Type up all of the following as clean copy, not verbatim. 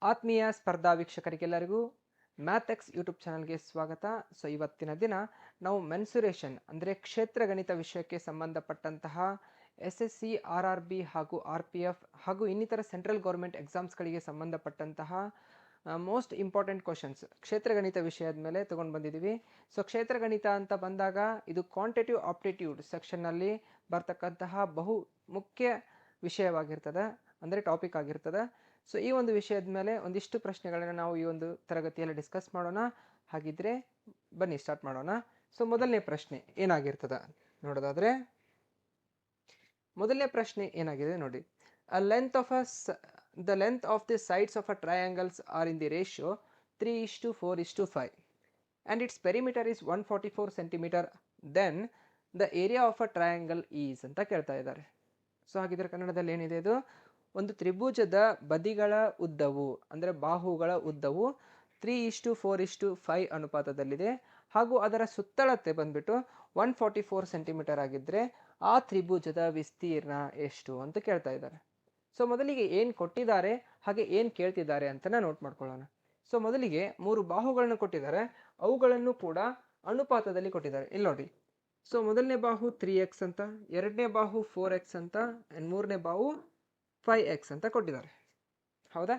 ಆತ್ಮೀಯ ಸ್ಪರ್ಧಾ ವೀಕ್ಷಕರಿಗೆಲ್ಲರಿಗೂ ಮ್ಯಾಥ್ಎಕ್ಸ್ ಯೂಟ್ಯೂಬ್ ಚಾನಲ್ಗೆ ಸ್ವಾಗತ. ಸೊ ಇವತ್ತಿನ ದಿನ ನಾವು ಮೆನ್ಸುರೇಷನ್ ಅಂದರೆ ಕ್ಷೇತ್ರ ಗಣಿತ ವಿಷಯಕ್ಕೆ ಸಂಬಂಧಪಟ್ಟಂತಹ SSC RRB ಹಾಗೂ RPF ಹಾಗೂ ಇನ್ನಿತರ ಸೆಂಟ್ರಲ್ ಗೌರ್ಮೆಂಟ್ ಎಕ್ಸಾಮ್ಸ್ಗಳಿಗೆ ಸಂಬಂಧಪಟ್ಟಂತಹ ಮೋಸ್ಟ್ ಇಂಪಾರ್ಟೆಂಟ್ ಕ್ವಶನ್ಸ್ ಕ್ಷೇತ್ರ ಗಣಿತ ವಿಷಯದ ಮೇಲೆ ತಗೊಂಡು ಬಂದಿದ್ದೀವಿ. ಸೊ ಕ್ಷೇತ್ರ ಗಣಿತ ಅಂತ ಬಂದಾಗ ಇದು ಕ್ವಾಂಟಿಟಿವ್ ಆಪ್ಟಿಟ್ಯೂಡ್ ಸೆಕ್ಷನ್ನಲ್ಲಿ ಬರ್ತಕ್ಕಂತಹ ಬಹು ಮುಖ್ಯ ವಿಷಯವಾಗಿರ್ತದೆ, ಅಂದರೆ ಟಾಪಿಕ್ ಆಗಿರ್ತದೆ. ಸೊ ಈ ಒಂದು ವಿಷಯದ ಮೇಲೆ ಒಂದಿಷ್ಟು ಪ್ರಶ್ನೆಗಳನ್ನು ನಾವು ಈ ಒಂದು ತರಗತಿಯಲ್ಲಿ ಡಿಸ್ಕಸ್ ಮಾಡೋಣ. ಹಾಗಿದ್ರೆ ಬನ್ನಿ ಸ್ಟಾರ್ಟ್ ಮಾಡೋಣ. ಸೊ ಮೊದಲನೇ ಪ್ರಶ್ನೆ ಏನಾಗಿರ್ತದ ನೋಡೋದಾದ್ರೆ, ಮೊದಲನೇ ಪ್ರಶ್ನೆ ಏನಾಗಿದೆ ನೋಡಿ. the length of the sides of a triangles are in the ratio 3:4:5 and its perimeter is 144 centimeter, then the area of a triangle is ಅಂತ ಕೇಳ್ತಾ ಇದ್ದಾರೆ. ಸೊ ಹಾಗಿದ್ರೆ ಕನ್ನಡದಲ್ಲಿ ಏನಿದೆ, ಇದು ಒಂದು ತ್ರಿಭುಜದ ಬದಿಗಳ ಉದ್ದವು ಅಂದರೆ ಬಾಹುಗಳ ಉದ್ದವು 3:4:5 ಅನುಪಾತದಲ್ಲಿದೆ ಹಾಗೂ ಅದರ ಸುತ್ತಳತೆ ಬಂದ್ಬಿಟ್ಟು 144 ಸೆಂಟಿಮೀಟರ್ ಆಗಿದ್ರೆ ಆ ತ್ರಿಭುಜದ ವಿಸ್ತೀರ್ಣ ಎಷ್ಟು ಅಂತ ಕೇಳ್ತಾ ಇದ್ದಾರೆ. ಸೊ ಮೊದಲಿಗೆ ಏನು ಕೊಟ್ಟಿದ್ದಾರೆ ಹಾಗೆ ಏನು ಕೇಳ್ತಿದ್ದಾರೆ ಅಂತ ನೋಟ್ ಮಾಡ್ಕೊಳ್ಳೋಣ. ಸೊ ಮೊದಲಿಗೆ 3 ಬಾಹುಗಳನ್ನು ಕೊಟ್ಟಿದ್ದಾರೆ, ಅವುಗಳನ್ನು ಕೂಡ ಅನುಪಾತದಲ್ಲಿ ಕೊಟ್ಟಿದ್ದಾರೆ. ಇಲ್ಲಿ ನೋಡಿ, ಸೊ ಮೊದಲನೇ ಬಾಹು 3x ಅಂತ, ಎರಡನೇ ಬಾಹು 4x ಅಂತ, ಅಂಡ್ ಮೂರನೇ ಬಾಹು 5x ಅಂತ ಕೊಟ್ಟಿದ್ದಾರೆ. ಹೌದಾ?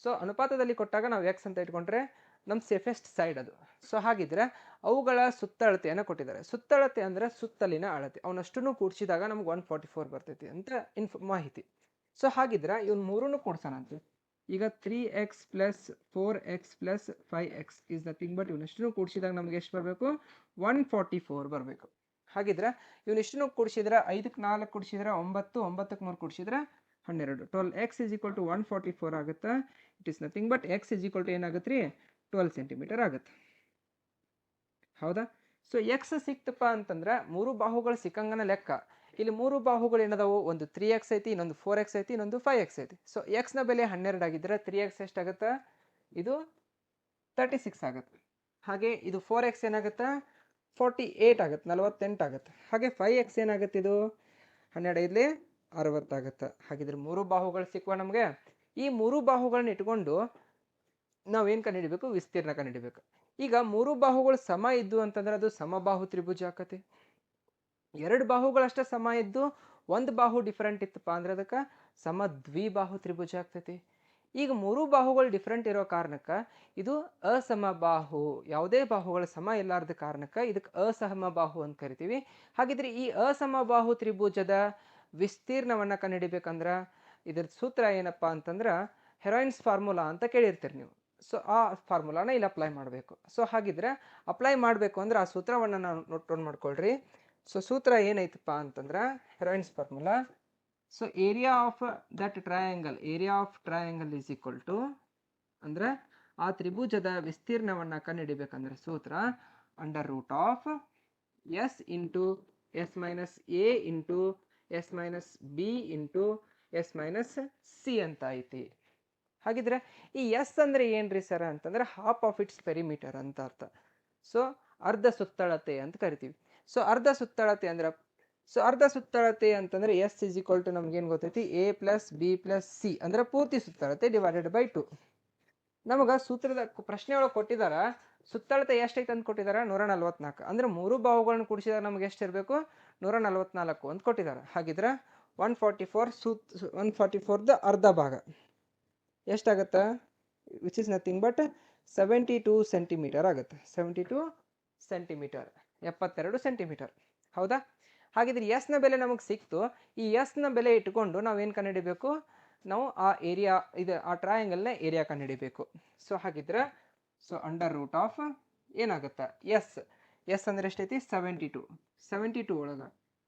ಸೊ ಅನುಪಾತದಲ್ಲಿ ಕೊಟ್ಟಾಗ ನಾವು x ಅಂತ ಇಟ್ಕೊಂಡ್ರೆ ನಮ್ಮ ಸೇಫೆಸ್ಟ್ ಸೈಡ್ ಅದು. ಸೊ ಹಾಗಿದ್ರೆ ಅವುಗಳ ಸುತ್ತಳತೆಯನ್ನು ಕೊಟ್ಟಿದ್ದಾರೆ. ಸುತ್ತಳತೆ ಅಂದ್ರೆ ಸುತ್ತಲಿನ ಅಳತೆ, ಅವನಷ್ಟನ್ನು ಕೂಡಿಸಿದಾಗ ನಮ್ಗೆ 144 ಬರ್ತೈತಿ ಅಂತ ಮಾಹಿತಿ. ಸೊ ಹಾಗಿದ್ರೆ ಇವನ್ ಮೂರನ್ನು ಕೂಡ್ಸೋಣಂತೆ. ಈಗ 3x plus 4x plus 5x is nothing but ಇವನಷ್ಟನ್ನು ಕೂಡಿಸಿದಾಗ ನಮ್ಗೆ ಎಷ್ಟು ಬರಬೇಕು? 144 ಬರಬೇಕು. ಹಾಗಿದ್ರೆ ಇವನಿಷ್ಟನ್ನು ಕೂಡಿಸಿದ್ರೆ 5ಕ್ಕೆ 4 ಕೂಡಿಸಿದ್ರೆ 9, 9ಕ್ಕೆ 3 ಕೂಡಿಸಿದ್ರೆ 12. 12x is equal to 144 ಆಗುತ್ತೆ. It is nothing but x is equal to ಏನಾಗುತ್ತೆ ರೀ? 12 ಸೆಂಟಿಮೀಟರ್ ಆಗುತ್ತೆ. ಹೌದಾ? ಸೊ ಎಕ್ಸ್ ಸಿಕ್ತಪ್ಪ ಅಂತಂದ್ರೆ 3 ಬಾಹುಗಳು ಸಿಕ್ಕಂಗನ ಲೆಕ್ಕ. ಇಲ್ಲಿ 3 ಬಾಹುಗಳು ಏನದಾವು? ಒಂದು 3x ಐತಿ, ಇನ್ನೊಂದು 4x ಐತಿ, ಇನ್ನೊಂದು 5x ಐತಿ. ಸೊ x ನ ಬೆಲೆ 12 ಆಗಿದ್ರೆ 3x ಎಷ್ಟಾಗುತ್ತೆ? ಇದು 36 ಆಗುತ್ತೆ. ಹಾಗೆ ಇದು 4x ಏನಾಗುತ್ತೆ? 48 ಆಗುತ್ತೆ, 48 ಆಗುತ್ತೆ. ಹಾಗೆ 5x ಏನಾಗುತ್ತೆ? ಇದು 12 60 ಆಗುತ್ತೆ. ಹಾಗಿದ್ರೆ 3 ಬಾಹುಗಳು ಸಿಕ್ಕುವ ನಮಗೆ. ಈ 3 ಬಾಹುಗಳನ್ನ ಇಟ್ಕೊಂಡು ನಾವೇನು ಕಂಡುಹಿಡಿಬೇಕು? ವಿಸ್ತೀರ್ಣ ಕಂಡುಹಿಡಿಬೇಕು. ಈಗ 3 ಬಾಹುಗಳು ಸಮ ಇದ್ದು ಅಂತಂದ್ರೆ ಅದು ಸಮಬಾಹು ತ್ರಿಭುಜ ಆಕತಿ. 2 ಬಾಹುಗಳಷ್ಟೇ ಸಮ ಇದ್ದು ಒಂದು ಬಾಹು ಡಿಫರೆಂಟ್ ಇತ್ತಪ್ಪ ಅಂದ್ರೆ ಅದಕ್ಕೆ ಸಮ ದ್ವಿಬಾಹು ತ್ರಿಭುಜ ಆಗ್ತೈತಿ. ಈಗ 3 ಬಾಹುಗಳು ಡಿಫರೆಂಟ್ ಇರೋ ಕಾರಣಕ್ಕೆ ಇದು ಅಸಮಬಾಹು. ಯಾವುದೇ ಬಾಹುಗಳ ಸಮ ಇಲ್ಲಾರ್ದ ಕಾರಣಕ್ಕೆ ಇದಕ್ಕೆ ಅಸಮಬಾಹು ಅಂತ ಕರಿತೀವಿ. ಹಾಗಿದ್ರೆ ಈ ಅಸಮಬಾಹು ತ್ರಿಭುಜದ ವಿಸ್ತೀರ್ಣವನ್ನ ಕಂಡುಹಿಡಿಬೇಕಂದ್ರ ಇದ್ರ ಸೂತ್ರ ಏನಪ್ಪಾ ಅಂತಂದ್ರ ಹೆರಾಯಿನ್ಸ್ ಫಾರ್ಮುಲಾ ಅಂತ ಕೇಳಿರ್ತೀರಿ ನೀವು. ಸೊ ಆ ಫಾರ್ಮುಲಾನ ಇಲ್ಲಿ ಅಪ್ಲೈ ಮಾಡಬೇಕು. ಸೊ ಹಾಗಿದ್ರೆ ಅಪ್ಲೈ ಮಾಡಬೇಕು ಅಂದ್ರೆ ಆ ಸೂತ್ರವನ್ನ ನಾವು ನೋಟ್ ಮಾಡ್ಕೊಳ್ರಿ. ಸೊ ಸೂತ್ರ ಏನೈತಪ್ಪ ಅಂತಂದ್ರೆ Heron's formula. So area of that triangle is equal to ಅಂದ್ರೆ ಆ ತ್ರಿಭುಜದ ವಿಸ್ತೀರ್ಣವನ್ನ ಕಂಡುಹಿಡಿಬೇಕಂದ್ರೆ ಸೂತ್ರ under root of S into S minus A into S minus B into S minus C ಅಂತ ಐತಿ. ಹಾಗಿದ್ರೆ ಈ ಎಸ್ ಅಂದ್ರೆ ಏನ್ರಿ ಸರ್ ಅಂತಂದ್ರೆ ಹಾಫ್ ಆಫ್ ಇಟ್ಸ್ ಪೆರಿಮೀಟರ್ ಅಂತ ಅರ್ಥ. ಸೊ ಅರ್ಧ ಸುತ್ತಳತೆ ಅಂತ ಕರಿತೀವಿ. ಸೊ ಅರ್ಧ ಸುತ್ತಳತೆ ಅಂತಂದ್ರೆ ಎಸ್ ಇಸ್ ಈಕ್ವಲ್ ಟು ನಮ್ಗೇನು ಗೊತ್ತೈತಿ? A plus B plus C ಅಂದ್ರೆ ಪೂರ್ತಿ ಸುತ್ತಳತೆ ಡಿವೈಡೆಡ್ ಬೈ 2. ನಮಗ ಸೂತ್ರದ ಪ್ರಶ್ನೆ ಒಳಗೆ ಕೊಟ್ಟಿದಾರ ಸುತ್ತಳತೆ ಎಷ್ಟೈತೆ ಅಂತ ಕೊಟ್ಟಿದಾರ? 144. ಅಂದ್ರೆ 3 ಬಾಹುಗಳನ್ನ ಕೂಡಿಸಿದಾಗ ನಮ್ಗೆ ಎಷ್ಟು ಇರಬೇಕು? 144 ಅಂತ ಕೊಟ್ಟಿದ್ದಾರೆ. ಹಾಗಿದ್ರೆ 144 ಅರ್ಧ ಭಾಗ ಎಷ್ಟಾಗತ್ತೆ? Which is nothing but 72 centimetre ಆಗುತ್ತೆ. 72 ಸೆಂಟಿಮೀಟರ್, 72 ಸೆಂಟಿಮೀಟರ್. ಹೌದಾ? ಹಾಗಿದ್ರೆ ಎಸ್ ನ ಬೆಲೆ ನಮಗೆ ಸಿಕ್ತು. ಈ ಎಸ್ ನ ಬೆಲೆ ಇಟ್ಕೊಂಡು ನಾವೇನು ಕಂಡುಹಿಡಿಬೇಕು? ನಾವು ಆ ಏರಿಯಾ ಆ ಟ್ರಯಾಂಗಲ್ನ ಏರಿಯಾ ಕಂಡುಹಿಡಿಬೇಕು. ಸೊ ಹಾಗಿದ್ರೆ ಸೊ ಅಂಡರ್ ರೂಟ್ ಆಫ್ ಏನಾಗುತ್ತೆ? ಎಸ್ ಅಂದ್ರೆ ಎಷ್ಟೈತಿ? 72. 72 ಒಳಗ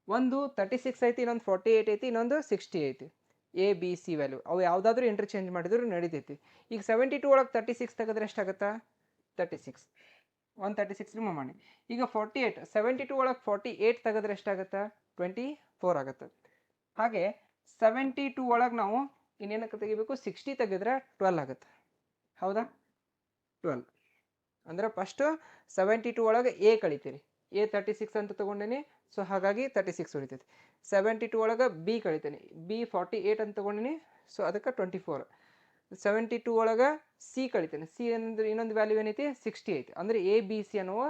ಒಂದು 36 ಐತಿ, ಇನ್ನೊಂದು 48 ಐತಿ, ಇನ್ನೊಂದು 60 ಐತಿ. ಎ ಬಿ ಸಿ ವ್ಯಾಲ್ಯೂ ಅವು ಯಾವುದಾದ್ರೂ ಇಂಟರ್ಚೇಂಜ್ ಮಾಡಿದ್ರು ನಡೀತೈತಿ. ಈಗ 72 ಒಳಗೆ 36 ತೆಗೆದ್ರೆ ಎಷ್ಟಾಗತ್ತಾ? 36. 136 ರಿಮೂವ್ ಮಾಡಿ. ಈಗ 72 ಒಳಗೆ 48 ತೆಗೆದ್ರೆ ಎಷ್ಟಾಗತ್ತಾ? 24 ಆಗುತ್ತೆ. ಹಾಗೆ 72 ಒಳಗೆ ನಾವು ಇನ್ನೇನಕ್ಕೆ ತೆಗಿಬೇಕು? 60 ತೆಗೆದ್ರೆ 12 ಆಗುತ್ತೆ. ಹೌದಾ? 12 ಅಂದ್ರೆ ಫಸ್ಟ್ 72 ಒಳಗೆ ಎ ಕಳಿತೀರಿ. ಎ 36 ಅಂತ ತಗೊಂಡೇನಿ. ಸೊ ಹಾಗಾಗಿ 36 ಉಳಿತೈತಿ. 72 ಒಳಗೆ ಬಿ ಕಳಿತೇನೆ. ಬಿ 48 ಅಂತ ತಗೊಂಡಿನಿ. ಸೊ ಅದಕ್ಕೆ 24. 72 ಒಳಗೆ ಸಿ ಕಳಿತೇನೆ. ಸಿ ಅಂದ್ರೆ ಇನ್ನೊಂದು ವ್ಯಾಲ್ಯೂ ಏನೈತಿ 60 ಐತಿ. ಅಂದ್ರೆ ಎ ಬಿ ಸಿ ಅನ್ನುವ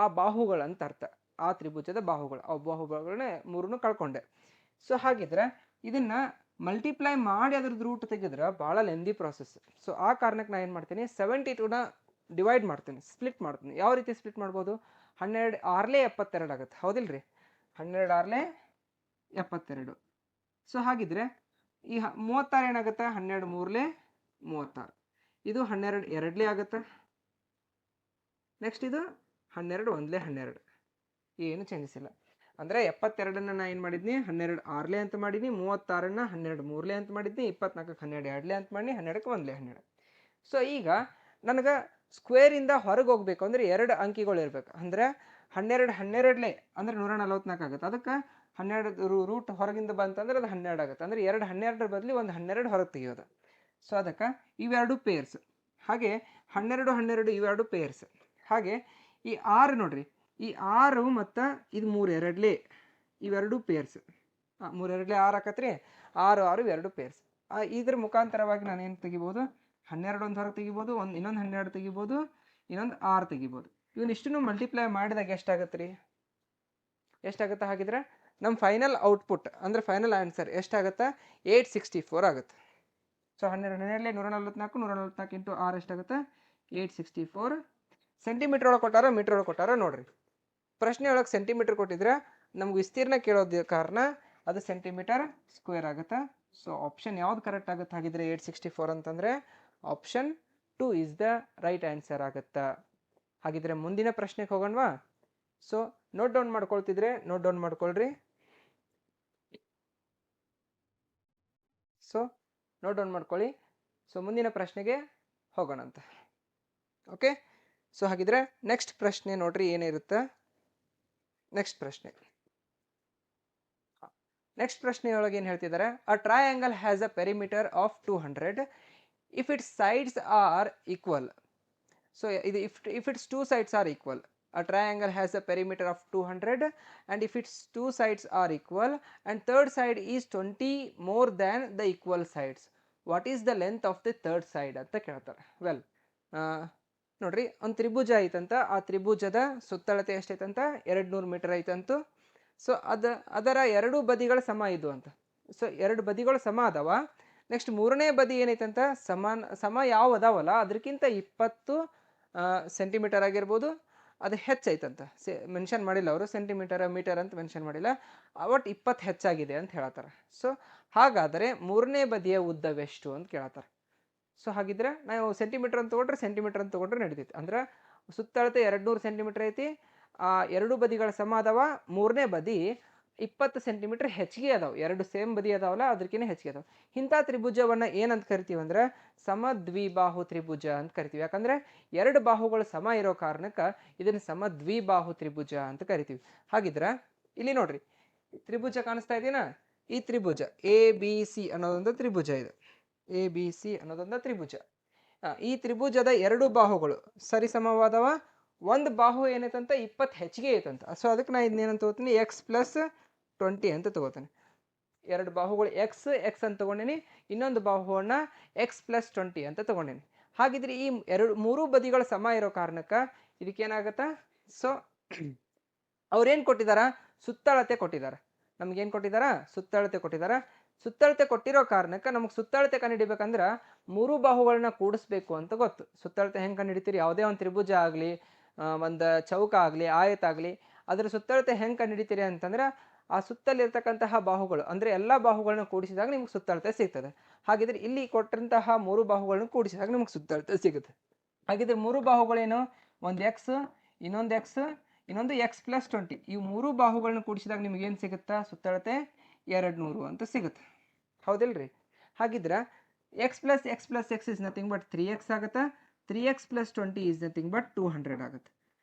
ಆ ಬಾಹುಗಳು ಅಂತ ಅರ್ಥ. ಆ ತ್ರಿಭುಜದ ಬಾಹುಗಳು, ಆ ಬಾಹುಗಳನ್ನ ಮೂರನ್ನು ಕಳ್ಕೊಂಡೆ. ಸೊ ಹಾಗಿದ್ರೆ ಇದನ್ನ ಮಲ್ಟಿಪ್ಲೈ ಮಾಡಿ ಅದ್ರದ್ದು ರೂಟ್ ತೆಗೆದ್ರೆ ಭಾಳ ಲೆಂದಿ ಪ್ರಾಸೆಸ್. ಸೊ ಆ ಕಾರಣಕ್ಕೆ ನಾನು ಏನು ಮಾಡ್ತೀನಿ, 72ನ ಡಿವೈಡ್ ಮಾಡ್ತೀನಿ, ಸ್ಪ್ಲಿಟ್ ಮಾಡ್ತೀನಿ. ಯಾವ ರೀತಿ ಸ್ಪ್ಲಿಟ್ ಮಾಡ್ಬೋದು? 12 ಆರ್ಲೆ 72 ಆಗುತ್ತೆ, ಹೌದಿಲ್ರಿ? 12 ಆರ್ಲೆ 72. ಸೊ ಹಾಗಿದ್ರೆ ಈ 36 ಏನಾಗುತ್ತೆ? 12 ಮೂರ್ಲೆ 36. ಇದು 12 ಎರಡ್ಲೆ ಆಗುತ್ತೆ. ನೆಕ್ಸ್ಟ್ ಇದು 12 ಒಂದ್ಲೆ 12. ಏನು ಚೇಂಜಸ್ ಇಲ್ಲ. ಅಂದರೆ 72ನ್ನ ನಾನು ಏನು ಮಾಡಿದ್ನಿ, 12 ಆರ್ಲೆ ಅಂತ ಮಾಡೀನಿ, 36ನ್ನ 12 ಮೂರ್ಲೆ ಅಂತ ಮಾಡಿದ್ನಿ, 24ಕ್ಕೆ 12 ಎರಡ್ಲೆ ಅಂತ ಮಾಡೀನಿ, 12ಕ್ಕೆ ಒಂದ್ಲೆ 12. ಸೊ ಈಗ ನನಗೆ ಸ್ಕ್ವೇರಿಂದ ಹೊರಗೆ ಹೋಗ್ಬೇಕು ಅಂದರೆ 2 ಅಂಕಿಗಳು ಇರ್ಬೇಕು. ಅಂದರೆ 12 12ಲೆ ಅಂದರೆ 144 ಆಗುತ್ತೆ. ಅದಕ್ಕೆ 12 ರೂಟ್ ಹೊರಗಿಂದ ಬಂತಂದ್ರೆ ಅದು 12 ಆಗುತ್ತೆ. ಅಂದರೆ 2 12ರ ಬದಲಿ ಒಂದು 12 ಹೊರಗೆ ತೆಗಿಯೋದು. ಸೊ ಅದಕ್ಕೆ ಇವೆರಡು ಪೇರ್ಸ್. ಹಾಗೆ 12 12 ಇವೆರಡು ಪೇರ್ಸ್. ಹಾಗೆ ಈ 6 ನೋಡ್ರಿ, ಈ 6 ಮತ್ತು ಇದು 3 ಎರಡ್ಲೆ ಇವೆರಡು ಪೇರ್ಸ್. 3 ಎರಡ್ಲೆ 6 ಆಕತ್ರಿ. 6 6 ಇವೆರಡು ಪೇರ್ಸ್. ಇದ್ರ ಮುಖಾಂತರವಾಗಿ ನಾನು ಏನು ತೆಗಿಬೋದು, 12 ಒಂದು ಹೊರಗೆ ತೆಗಿಬೋದು, ಇನ್ನೊಂದು 12 ತೆಗಿಬೋದು, ಇನ್ನೊಂದು 6 ತೆಗಿಬೋದು. ಇವನ್ನಿಷ್ಟನ್ನು ಮಲ್ಟಿಪ್ಲೈ ಮಾಡಿದಾಗ ಎಷ್ಟಾಗತ್ತೆ ರೀ? ಎಷ್ಟಾಗುತ್ತೆ? ಹಾಗಿದ್ರೆ ನಮ್ಮ ಫೈನಲ್ ಔಟ್ಪುಟ್ ಅಂದರೆ ಫೈನಲ್ ಆನ್ಸರ್ ಎಷ್ಟಾಗುತ್ತೆ? 864 ಆಗುತ್ತೆ. ಸೊ 12 12ಲೆ 144, 144 ಇಂಟು 6 ಎಷ್ಟಾಗುತ್ತೆ? 864. ಸೆಂಟಿಮೀಟರ್ ಒಳಗೆ ಕೊಟ್ಟಾರ, ಮೀಟರ್ ಒಳಗೆ ಕೊಟ್ಟಾರ ನೋಡ್ರಿ. ಪ್ರಶ್ನೆ ಒಳಗೆ ಸೆಂಟಿಮೀಟರ್ ಕೊಟ್ಟಿದ್ರೆ ನಮ್ಗೆ ವಿಸ್ತೀರ್ಣ ಕೇಳೋದ ಕಾರಣ ಅದು ಸೆಂಟಿಮೀಟರ್ ಸ್ಕ್ವೇರ್ ಆಗುತ್ತೆ. ಸೊ ಆಪ್ಷನ್ ಯಾವ್ದು ಕರೆಕ್ಟ್ ಆಗುತ್ತೆ ಹಾಗಿದ್ರೆ 864 ಅಂತಂದರೆ option 2 is the right answer ಆಗುತ್ತಾ. ಹಾಗಿದ್ರೆ ಮುಂದಿನ ಪ್ರಶ್ನೆಗೆ ಹೋಗೋಣವಾ? ಸೊ ನೋಟ್ ಡೌನ್ ಮಾಡ್ಕೊಳ್ತಿದ್ರೆ ನೋಟ್ ಡೌನ್ ಮಾಡ್ಕೊಳ್ರಿ. ಸೊ ನೋಟ್ ಡೌನ್ ಮಾಡ್ಕೊಳ್ಳಿ. ಸೊ ಮುಂದಿನ ಪ್ರಶ್ನೆಗೆ ಹೋಗೋಣಂತ. ಓಕೆ. ಸೊ ಹಾಗಿದ್ರೆ ನೆಕ್ಸ್ಟ್ ಪ್ರಶ್ನೆ ನೋಡ್ರಿ ಏನಿರುತ್ತೆ. ನೆಕ್ಸ್ಟ್ ಪ್ರಶ್ನೆಯೊಳಗೆ ಏನು ಹೇಳ್ತಿದ್ದಾರೆ? A triangle has a perimeter of 200 if its sides are equal. So ಇದು if its two sides are equal. A triangle has a perimeter of 200 and if its two sides are equal and third side is 20 more than the equal sides, what is the length of the third side ಅಂತ ಕೇಳ್ತಾರೆ. Well ನೋಡ್ರಿ, ಒಂದು ತ್ರಿಭುಜ ಐತಂತ. ಆ ತ್ರಿಭುಜದ ಸುತ್ತಳತೆ ಎಷ್ಟೈತಂತ? 200 metre ಐತಂತು. So ಅದರ ಎರಡು ಬದಿಗಳು ಸಮ ಇದು ಅಂತ. ಸೊ ಎರಡು ಬದಿಗಳು ಸಮ ಅದಾವ. ನೆಕ್ಸ್ಟ್ ಮೂರನೇ ಬದಿ ಏನೈತಂತ? ಸಮ ಯಾವ ಅದಾವಲ್ಲ ಅದಕ್ಕಿಂತ 20 ಸೆಂಟಿಮೀಟರ್ ಆಗಿರ್ಬೋದು, ಅದು ಹೆಚ್ಚೈತಂತ. ಮೆನ್ಷನ್ ಮಾಡಿಲ್ಲ ಅವರು, ಸೆಂಟಿಮೀಟರ್ ಮೀಟರ್ ಅಂತ ಮೆನ್ಷನ್ ಮಾಡಿಲ್ಲ. ಒಟ್ಟು 20 ಹೆಚ್ಚಾಗಿದೆ ಅಂತ ಹೇಳತ್ತಾರೆ. ಸೊ ಹಾಗಾದರೆ ಮೂರನೇ ಬದಿಯ ಉದ್ದವೆಷ್ಟು ಅಂತ ಕೇಳತ್ತಾರೆ. ಸೊ ಹಾಗಿದ್ರೆ ನಾವು ಸೆಂಟಿಮೀಟರ್ ಅಂತ ತಗೊಂಡ್ರೆ ನಡೀತೈತಿ. ಅಂದ್ರೆ ಸುತ್ತಳತೆ 200 ಸೆಂಟಿಮೀಟರ್ ಐತಿ. ಆ ಎರಡು ಬದಿಗಳ ಸಮ ಅದಾವ. ಮೂರನೇ ಬದಿ 20 ಸೆಂಟಿಮೀಟರ್ ಹೆಚ್ಚಿಗೆ ಅದಾವ. ಎರಡು ಸೇಮ್ ಬದಿ ಅದಾವಲ್ಲ ಅದಕ್ಕಿಂತ ಹೆಚ್ಚಿಗೆ ಅದಾವ. ಇಂಥ ತ್ರಿಭುಜವನ್ನ ಏನಂತ ಕರಿತೀವಿ ಅಂದ್ರೆ ಸಮದ್ವಿಬಾಹು ತ್ರಿಭುಜ ಅಂತ ಕರಿತೀವಿ. ಯಾಕಂದ್ರೆ ಎರಡು ಬಾಹುಗಳು ಸಮ ಇರೋ ಕಾರಣಕ್ಕೆ ಇದನ್ನ ಸಮದ್ವಿಬಾಹು ತ್ರಿಭುಜ ಅಂತ ಕರಿತೀವಿ. ಹಾಗಿದ್ರ ಇಲ್ಲಿ ನೋಡ್ರಿ, ತ್ರಿಭುಜ ಕಾಣಿಸ್ತಾ ಇದೆಯಾ? ಈ ತ್ರಿಭುಜ ABC ಅನ್ನೋದೊಂದು ತ್ರಿಭುಜ ಇದು. ABC ಅನ್ನೋದೊಂದು ತ್ರಿಭುಜ. ಈ ತ್ರಿಭುಜದ ಎರಡು ಬಾಹುಗಳು ಸರಿಸಮವಾದವ. ಒಂದು ಬಾಹು ಏನೈತಂತ 20 ಹೆಚ್ಚಿಗೆ ಐತಂತ. ಸೊ ಅದಕ್ಕೆ ನಾ ಇದನ್ನೇನಂತ ತಗೋತೀನಿ? x+20 ಅಂತ ತಗೋತೀನಿ. ಎರಡು ಬಾಹುಗಳು ಎಕ್ಸ್ ಅಂತ ತಗೊಂಡಿನಿ, ಇನ್ನೊಂದು ಬಾಹುವನ್ನ x+20 ಅಂತ ತಗೊಂಡಿನಿ. ಹಾಗಿದ್ರೆ ಈ ಮೂರು ಬದಿಗಳು ಸಮ ಇರೋ ಕಾರಣಕ್ಕೆ ಇದಕ್ಕೇನಾಗತ್ತ? ಸೊ ಅವ್ರೇನ್ ಕೊಟ್ಟಿದಾರ? ಸುತ್ತಳತೆ ಕೊಟ್ಟಿದಾರ. ನಮ್ಗೇನ್ ಕೊಟ್ಟಿದಾರ? ಸುತ್ತಳತೆ ಕೊಟ್ಟಿದಾರ. ಸುತ್ತಳತೆ ಕೊಟ್ಟಿರೋ ಕಾರಣಕ್ಕೆ ನಮಗೆ ಸುತ್ತಳತೆ ಕಂಡುಹಿಡಿಬೇಕಂದ್ರೆ ಮೂರು ಬಾಹುಗಳನ್ನ ಕೂಡಿಸ್ಬೇಕು ಅಂತ ಗೊತ್ತು. ಸುತ್ತಳತೆ ಹೆಂಗೆ ಕಂಡುಹಿಡಿತೀರಿ? ಯಾವುದೇ ಒಂದು ತ್ರಿಭುಜ ಆಗಲಿ, ಒಂದು ಚೌಕ ಆಗಲಿ, ಆಯತ ಆಗಲಿ, ಅದರ ಸುತ್ತಳತೆ ಹೆಂಗೆ ಕಂಡುಹಿಡಿತೀರಿ ಅಂತಂದ್ರೆ ಆ ಸುತ್ತಲಿರ್ತಕ್ಕಂತಹ ಬಾಹುಗಳು ಅಂದರೆ ಎಲ್ಲ ಬಾಹುಗಳನ್ನ ಕೂಡಿಸಿದಾಗ ನಿಮ್ಗೆ ಸುತ್ತಳತೆ ಸಿಗ್ತದೆ. ಹಾಗಿದ್ರೆ ಇಲ್ಲಿ ಕೊಟ್ಟಂತಹ ಮೂರು ಬಾಹುಗಳನ್ನ ಕೂಡಿಸಿದಾಗ ನಿಮ್ಗೆ ಸುತ್ತಳತೆ ಸಿಗುತ್ತೆ. ಹಾಗಿದ್ರೆ ಮೂರು ಬಾಹುಗಳೇನು? ಒಂದು ಎಕ್ಸ್, ಇನ್ನೊಂದು ಎಕ್ಸ್, ಇನ್ನೊಂದು x+20. ಈ ಮೂರು ಬಾಹುಗಳನ್ನ ಕೂಡಿಸಿದಾಗ ನಿಮ್ಗೆ ಏನು ಸಿಗುತ್ತಾ? ಸುತ್ತಳತೆ 200 ಅಂತ ಸಿಗುತ್ತೆ, ಹೌದಿಲ್ರಿ? ಹಾಗಿದ್ರೆ x+x+x is nothing but 3x ಆಗುತ್ತೆ. 3x+20 ಇಸ್ ನಥಿಂಗ್ ಬಟ್ 200 ಆಗುತ್ತೆ.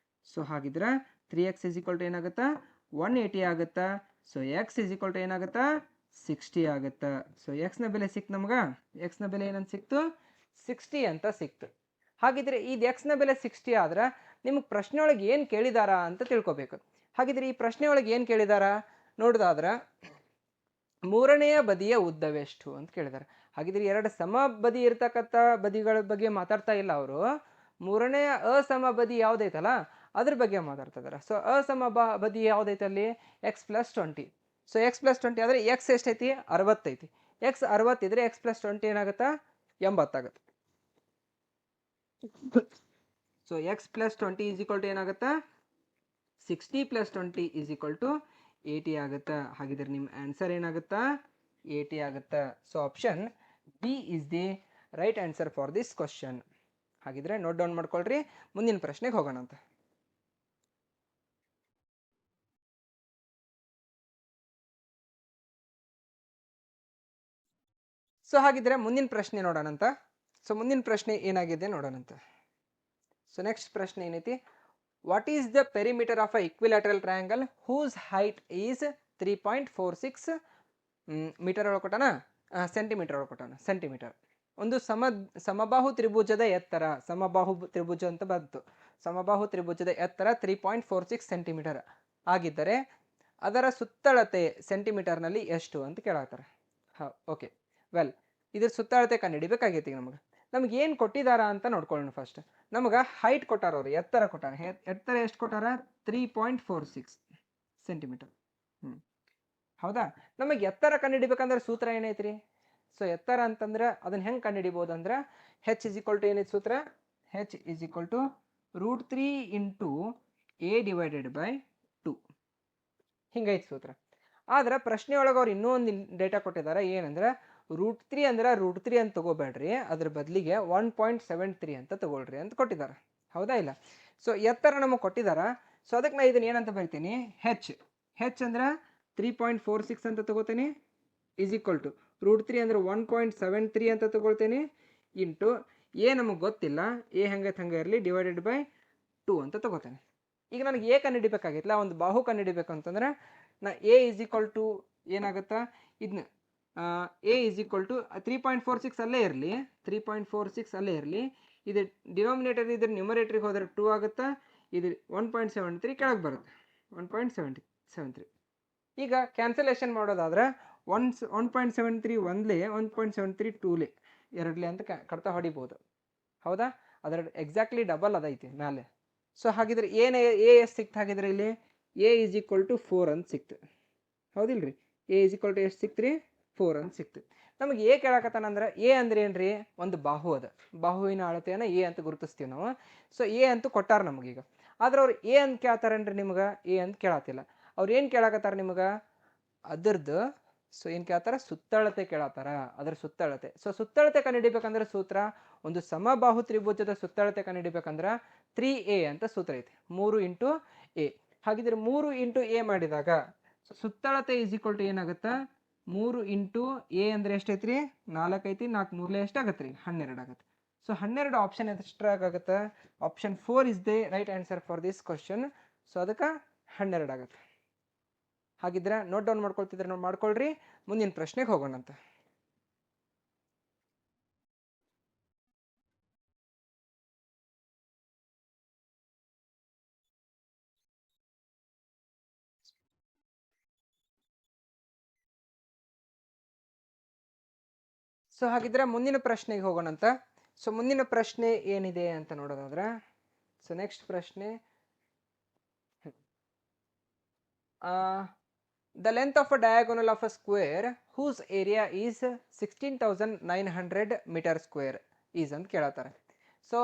ಸೊ ಹಾಗಿದ್ರೆ 3x = ಏನಾಗುತ್ತಾ? 180 ಆಗುತ್ತಾ. So x = ಏನಾಗುತ್ತಾ? 60 ಆಗುತ್ತಾ. ಸೊ x ನ ಬೆಲೆ ಸಿಕ್ತು ನಮ್ಗೆ. x ನ ಬೆಲೆ ಏನಂತ ಸಿಕ್ತು? 60 ಅಂತ ಸಿಕ್ತು. ಹಾಗಿದ್ರೆ ಇದು x ನ ಬೆಲೆ 60 ಆದ್ರೆ ನಿಮ್ಗೆ ಪ್ರಶ್ನೆ ಒಳಗೆ ಏನು ಕೇಳಿದಾರ ಅಂತ ತಿಳ್ಕೊಬೇಕು. ಹಾಗಿದ್ರೆ ಈ ಪ್ರಶ್ನೆ ಒಳಗೆ ಏನು ಕೇಳಿದಾರ ನೋಡೋದಾದ್ರೆ ಮೂರನೆಯ ಬದಿಯ ಉದ್ದವೆಷ್ಟು ಅಂತ ಕೇಳಿದಾರೆ. ಹಾಗಿದ್ರೆ ಎರಡು ಸಮ ಬದಿ ಇರ್ತಕ್ಕಂಥ ಬದಿಗಳ ಬಗ್ಗೆ ಮಾತಾಡ್ತಾ ಇಲ್ಲ ಅವರು, ಮೂರನೇ ಅಸಮ ಬದಿ ಯಾವ್ದೈತಲ್ಲ ಅದ್ರ ಬಗ್ಗೆ ಮಾತಾಡ್ತಾ ಇದಾರೆ. ಸೊ ಅಸಮ ಬದಿ ಯಾವ್ದೈತೆ ಅಲ್ಲಿ x+20. ಸೊ x+20 ಆದ್ರೆ x ಎಷ್ಟೈತಿ 60 ಐತಿ. x 60 ಇದ್ರೆ x+20 ಏನಾಗುತ್ತಾ 80 ಆಗುತ್ತೆ. ಸೊ x+20 = ಏನಾಗುತ್ತಾ 60 + 20 = 80 ಆಗುತ್ತಾ. ಹಾಗಿದ್ರೆ ನಿಮ್ಮ ಆನ್ಸರ್ ಏನಾಗುತ್ತಾ 80 ಆಗುತ್ತಾ. So option B is the right answer for this question. ಹಾಗಿದ್ರೆ ನೋಟ್ ಡೌನ್ ಮಾಡ್ಕೊಳ್ರಿ, ಮುಂದಿನ ಪ್ರಶ್ನೆಗೆ ಹೋಗೋಣ ಅಂತ. ಸೊ ಹಾಗಿದ್ರೆ ಮುಂದಿನ ಪ್ರಶ್ನೆ ನೋಡೋಣಂತ. ಸೊ ಮುಂದಿನ ಪ್ರಶ್ನೆ ಏನಾಗಿದೆ ನೋಡೋಣಂತ. ಸೊ ನೆಕ್ಸ್ಟ್ ಪ್ರಶ್ನೆ ಏನೈತಿ, what is the perimeter of a equilateral triangle whose height is 3.46 metre ಒಳಕೊಟ್ಟಾನ, ಸೆಂಟಿಮೀಟರ್ ಒಳಕೊಟ್ಟಾನ. ಸೆಂಟಿಮೀಟರ್. ಒಂದು ಸಮಬಾಹು ತ್ರಿಭುಜದ ಎತ್ತರ, ಸಮಬಾಹು ತ್ರಿಭುಜ ಅಂತ ಬಂತು, ಸಮಬಾಹು ತ್ರಿಭುಜದ ಎತ್ತರ 3.46 ಸೆಂಟಿಮೀಟರ್ ಆಗಿದ್ದರೆ ಅದರ ಸುತ್ತಳತೆ ಸೆಂಟಿಮೀಟರ್ನಲ್ಲಿ ಎಷ್ಟು ಅಂತ ಕೇಳಾತಾರೆ. ಓಕೆ, ವೆಲ್ ಇದ್ರ ಸುತ್ತಳತೆ ಕಂಡುಹಿಡಿಬೇಕಾಗೈತಿ. ನಮ್ಗೆ ಏನು ಕೊಟ್ಟಿದಾರ ಅಂತ ನೋಡ್ಕೊಳ್ಳೋಣ. ಫಸ್ಟ್ ನಮಗೆ ಹೈಟ್ ಕೊಟ್ಟಾರ, ಅವರು ಎತ್ತರ ಕೊಟ್ಟಾರ. ಎತ್ತರ ಎಷ್ಟು ಕೊಟ್ಟಾರ 3.46 ಸೆಂಟಿಮೀಟರ್. ಹೌದಾ. ನಮಗೆ ಎತ್ತರ ಕಂಡುಹಿಡಿಬೇಕಂದ್ರೆ ಸೂತ್ರ ಏನೈತ್ರಿ? ಸೊ ಎತ್ತರ ಅಂತಂದ್ರೆ ಅದನ್ನ ಹೆಂಗೆ ಕಂಡುಹಿಡಿಬೋದು ಅಂದ್ರೆ h ಏನೈತಿ ಸೂತ್ರ? h √3 × a / 2 ಹಿಂಗೈತಿ ಸೂತ್ರ. ಆದ್ರೆ ಪ್ರಶ್ನೆ ಒಳಗೆ ಅವ್ರು ಇನ್ನೂ ಒಂದು ಡೇಟಾ ಕೊಟ್ಟಿದ್ದಾರೆ. ಏನಂದ್ರೆ √3 ಅಂದ್ರೆ √3 ಅಂತ ತಗೋಬೇಡ್ರಿ, ಅದ್ರ ಬದಲಿಗೆ 1.73 ಅಂತ ತಗೊಳ್ರಿ ಅಂತ ಕೊಟ್ಟಿದ್ದಾರೆ. ಹೌದಾ ಇಲ್ಲ? ಸೊ ಎತ್ತರ ನಮಗೆ ಕೊಟ್ಟಿದಾರ. ಸೊ ಅದಕ್ಕೆ ನಾ ಇದನ್ನ ಏನಂತ ಬರಿತೀನಿ, ಹೆಚ್ ಅಂದ್ರೆ 3.46 ಅಂತ ತಗೋತೀನಿ, √3 ಅಂದ್ರೆ 1.73 ಅಂತ ತಗೊಳ್ತೇನೆ, ಇಂಟು ಎ ನಮಗೆ ಗೊತ್ತಿಲ್ಲ, ಎ ಹೆಂಗೈತೆ ಹಂಗೆ ಇರಲಿ, /2 ಅಂತ ತಗೋತೇನೆ. ಈಗ ನನಗೆ ಎ ಕಂಡುಹಿಡಿಬೇಕಾಗಿತ್ತಲ್ಲ, ಒಂದು ಬಾಹು ಕಂಡುಹಿಡಿಬೇಕು ಅಂತಂದ್ರೆ ನಾ ಎ ಏನಾಗುತ್ತಾ, ಇದನ್ನ ಎ 3.46 ಅಲ್ಲೇ ಇರಲಿ, 3.46 ಅಲ್ಲೇ ಇರಲಿ. ಇದು ಡಿನಾಮಿನೇಟರ್ ಇದ್ರ ನ್ಯೂಮರೇಟರ್ಗೆ ಹೋದರೆ 2 ಆಗುತ್ತಾ, ಇದು 1.73 ಕೆಳಗೆ ಬರುತ್ತೆ, 1.73. ಈಗ ಕ್ಯಾನ್ಸಲೇಷನ್ ಮಾಡೋದಾದ್ರೆ 1.73 ಒಂದ್ಲೆ, 1.73 ಟೂಲೆ, ಎರಡ್ಲೆ ಅಂತ ಕಡ್ತಾ ಹೊಡಿಬೋದು. ಹೌದಾ? ಅದರ ಎಕ್ಸಾಕ್ಟ್ಲಿ ಡಬಲ್ ಅದೈತಿ ಮೇಲೆ. ಸೊ ಹಾಗಿದ್ರೆ ಎ ಎಷ್ಟು ಸಿಕ್ತು? ಹಾಗಿದ್ರೆ ಇಲ್ಲಿ ಎ = 4 ಅಂತ ಸಿಕ್ತು. ಹೌದಿಲ್ರಿ? ಎ ಎಷ್ಟು ಸಿಕ್ತ್ರಿ? 4 ಅಂತ ಸಿಕ್ತು. ನಮಗೆ ಎ ಕೇಳಕತ್ತಾನಂದ್ರೆ ಎ ಅಂದ್ರೆ ಏನ್ರಿ? ಒಂದು ಬಾಹು ಅದ, ಬಾಹುವಿನ ಅಳತೆಯನ್ನು ಎ ಅಂತ ಗುರುತಿಸ್ತೀವಿ ನಾವು. ಸೊ ಎ ಅಂತೂ ಕೊಟ್ಟಾರ ನಮಗೀಗ. ಆದ್ರೆ ಅವ್ರು ಎ ಅಂತ ಕೇಳ್ತಾರೇನ್ರಿ ನಿಮ್ಗೆ? ಎ ಅಂತ ಕೇಳತ್ತಿಲ್ಲ. ಅವ್ರು ಏನು ಕೇಳಕತ್ತಾರ ನಿಮ್ಗೆ? ಅದರದ್ದು ಸೊ ಏನು ಕೇಳ್ತಾರ? ಸುತ್ತಳತೆ ಕೇಳತ್ತಾರ, ಅದರ ಸುತ್ತಳತೆ. ಸೊ ಸುತ್ತಳತೆ ಕಂಡುಹಿಡಿಬೇಕಂದ್ರೆ ಸೂತ್ರ, ಒಂದು ಸಮಬಾಹು ತ್ರಿಭುಜದ ಸುತ್ತಳತೆ ಕಂಡುಹಿಡಿಬೇಕಂದ್ರೆ 3a ಅಂತ ಸೂತ್ರ ಐತಿ, 3 × a. ಹಾಗಿದ್ರೆ 3 × a ಮಾಡಿದಾಗ ಸುತ್ತಳತೆ = ಏನಾಗುತ್ತಾ, 3 × a ಅಂದ್ರೆ ಎಷ್ಟೈತ್ರಿ? 4 ಐತಿ, 4 3 ಎಷ್ಟಾಗತ್ತೆ ರೀ? 12 ಆಗುತ್ತೆ. ಸೊ 12 ಆಪ್ಷನ್ ಎಷ್ಟಾಗುತ್ತೆ? Option 4 is the right answer for this question. So ಅದಕ್ಕೆ 12 ಆಗುತ್ತೆ. ಹಾಗಿದ್ರೆ ನೋಟ್ ಡೌನ್ ಮಾಡ್ಕೊಳ್ತಿದ್ರೆ ನೋಟ್ ಮಾಡ್ಕೊಳ್ರಿ, ಮುಂದಿನ ಪ್ರಶ್ನೆಗೆ ಹೋಗೋಣಂತ. ಸೊ ಹಾಗಿದ್ರೆ ಮುಂದಿನ ಪ್ರಶ್ನೆಗೆ ಹೋಗೋಣಂತ. ಸೊ ಮುಂದಿನ ಪ್ರಶ್ನೆ ಏನಿದೆ ಅಂತ ನೋಡೋದಾದ್ರೆ, ಸೊ ನೆಕ್ಸ್ಟ್ ಪ್ರಶ್ನೆ, the length of a diagonal of a square whose area is 16,900 meter square is ಅಂತ ಕೇಳತ್ತಾರೆ. ಸೊ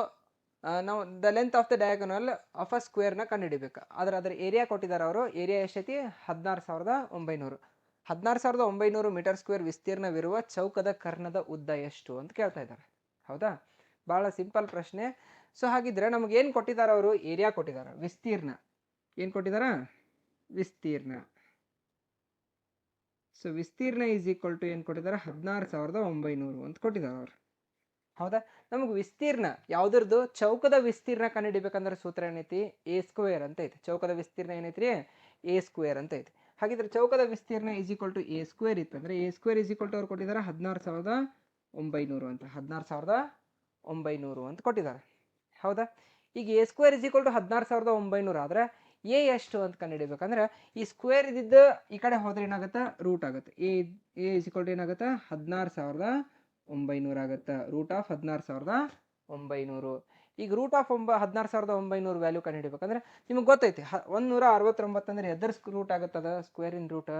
ನಾವು the length of the diagonal of a ಸ್ಕ್ವೇರ್ನ ಕಂಡುಹಿಡಿಬೇಕು. ಅದರ ಏರಿಯಾ ಕೊಟ್ಟಿದ್ದಾರೆ ಅವರು. ಏರಿಯಾ ಎಷ್ಟೈತಿ? 16,900. 16,900 ಮೀಟರ್ ಸ್ಕ್ವೇರ್ ವಿಸ್ತೀರ್ಣವಿರುವ ಚೌಕದ ಕರ್ಣದ ಉದ್ದ ಎಷ್ಟು ಅಂತ ಕೇಳ್ತಾ ಇದ್ದಾರೆ. ಹೌದಾ? ಭಾಳ ಸಿಂಪಲ್ ಪ್ರಶ್ನೆ. ಸೊ ಹಾಗಿದ್ರೆ ನಮ್ಗೆ ಏನು ಕೊಟ್ಟಿದ್ದಾರೆ ಅವರು? ಏರಿಯಾ ಕೊಟ್ಟಿದ್ದಾರೆ, ವಿಸ್ತೀರ್ಣ ಏನು ಕೊಟ್ಟಿದಾರ? ವಿಸ್ತೀರ್ಣ. ಸೊ ವಿಸ್ತೀರ್ಣ = ಏನು ಕೊಟ್ಟಿದ್ದಾರೆ? 16,900 ಅಂತ ಕೊಟ್ಟಿದ್ದಾರೆ ಅವರು. ಹೌದಾ? ನಮಗೆ ವಿಸ್ತೀರ್ಣ ಯಾವ್ದ್ರದ್ದು? ಚೌಕದ ವಿಸ್ತೀರ್ಣ ಕಂಡುಹಿಡಿಬೇಕಂದ್ರೆ ಸೂತ್ರ ಏನೈತಿ? a² ಅಂತ ಐತಿ. ಚೌಕದ ವಿಸ್ತೀರ್ಣ ಏನೈತ್ರಿ? a² ಅಂತ ಐತಿ. ಹಾಗಿದ್ರೆ ಚೌಕದ ವಿಸ್ತೀರ್ಣ a² ಇತ್ತಂದ್ರೆ a² ಅವ್ರು ಕೊಟ್ಟಿದ್ದಾರೆ 16,900 ಅಂತ, 16,900 ಅಂತ ಕೊಟ್ಟಿದ್ದಾರೆ. ಹೌದಾ? ಈಗ a² 16,900 ಆದ್ರೆ ಎ ಎಷ್ಟು ಅಂತ ಕಂಡುಹಿಡಿಬೇಕಂದ್ರೆ ಈ ಸ್ಕ್ವೇರ್ ಇದ್ದಿದ್ದು ಈ ಕಡೆ ಹೋದ್ರೆ ಏನಾಗುತ್ತೆ? ರೂಟ್ ಆಗುತ್ತೆ. ಎ ಏನಾಗುತ್ತೆ? 900 ಆಗುತ್ತೆ. Root of 16,900. ಈಗ ರೂಟ್ ಆಫ್ 16,900 ವ್ಯಾಲ್ಯೂ ಕಂಡುಹಿಡಿಬೇಕಂದ್ರೆ ನಿಮ್ಗೆ ಗೊತ್ತೈತಿ 169 ಅಂದ್ರೆ ಎದರ್ ರೂಟ್ ಆಗುತ್ತದ ಸ್ಕ್ವೇರಿನ್ ರೂಟ್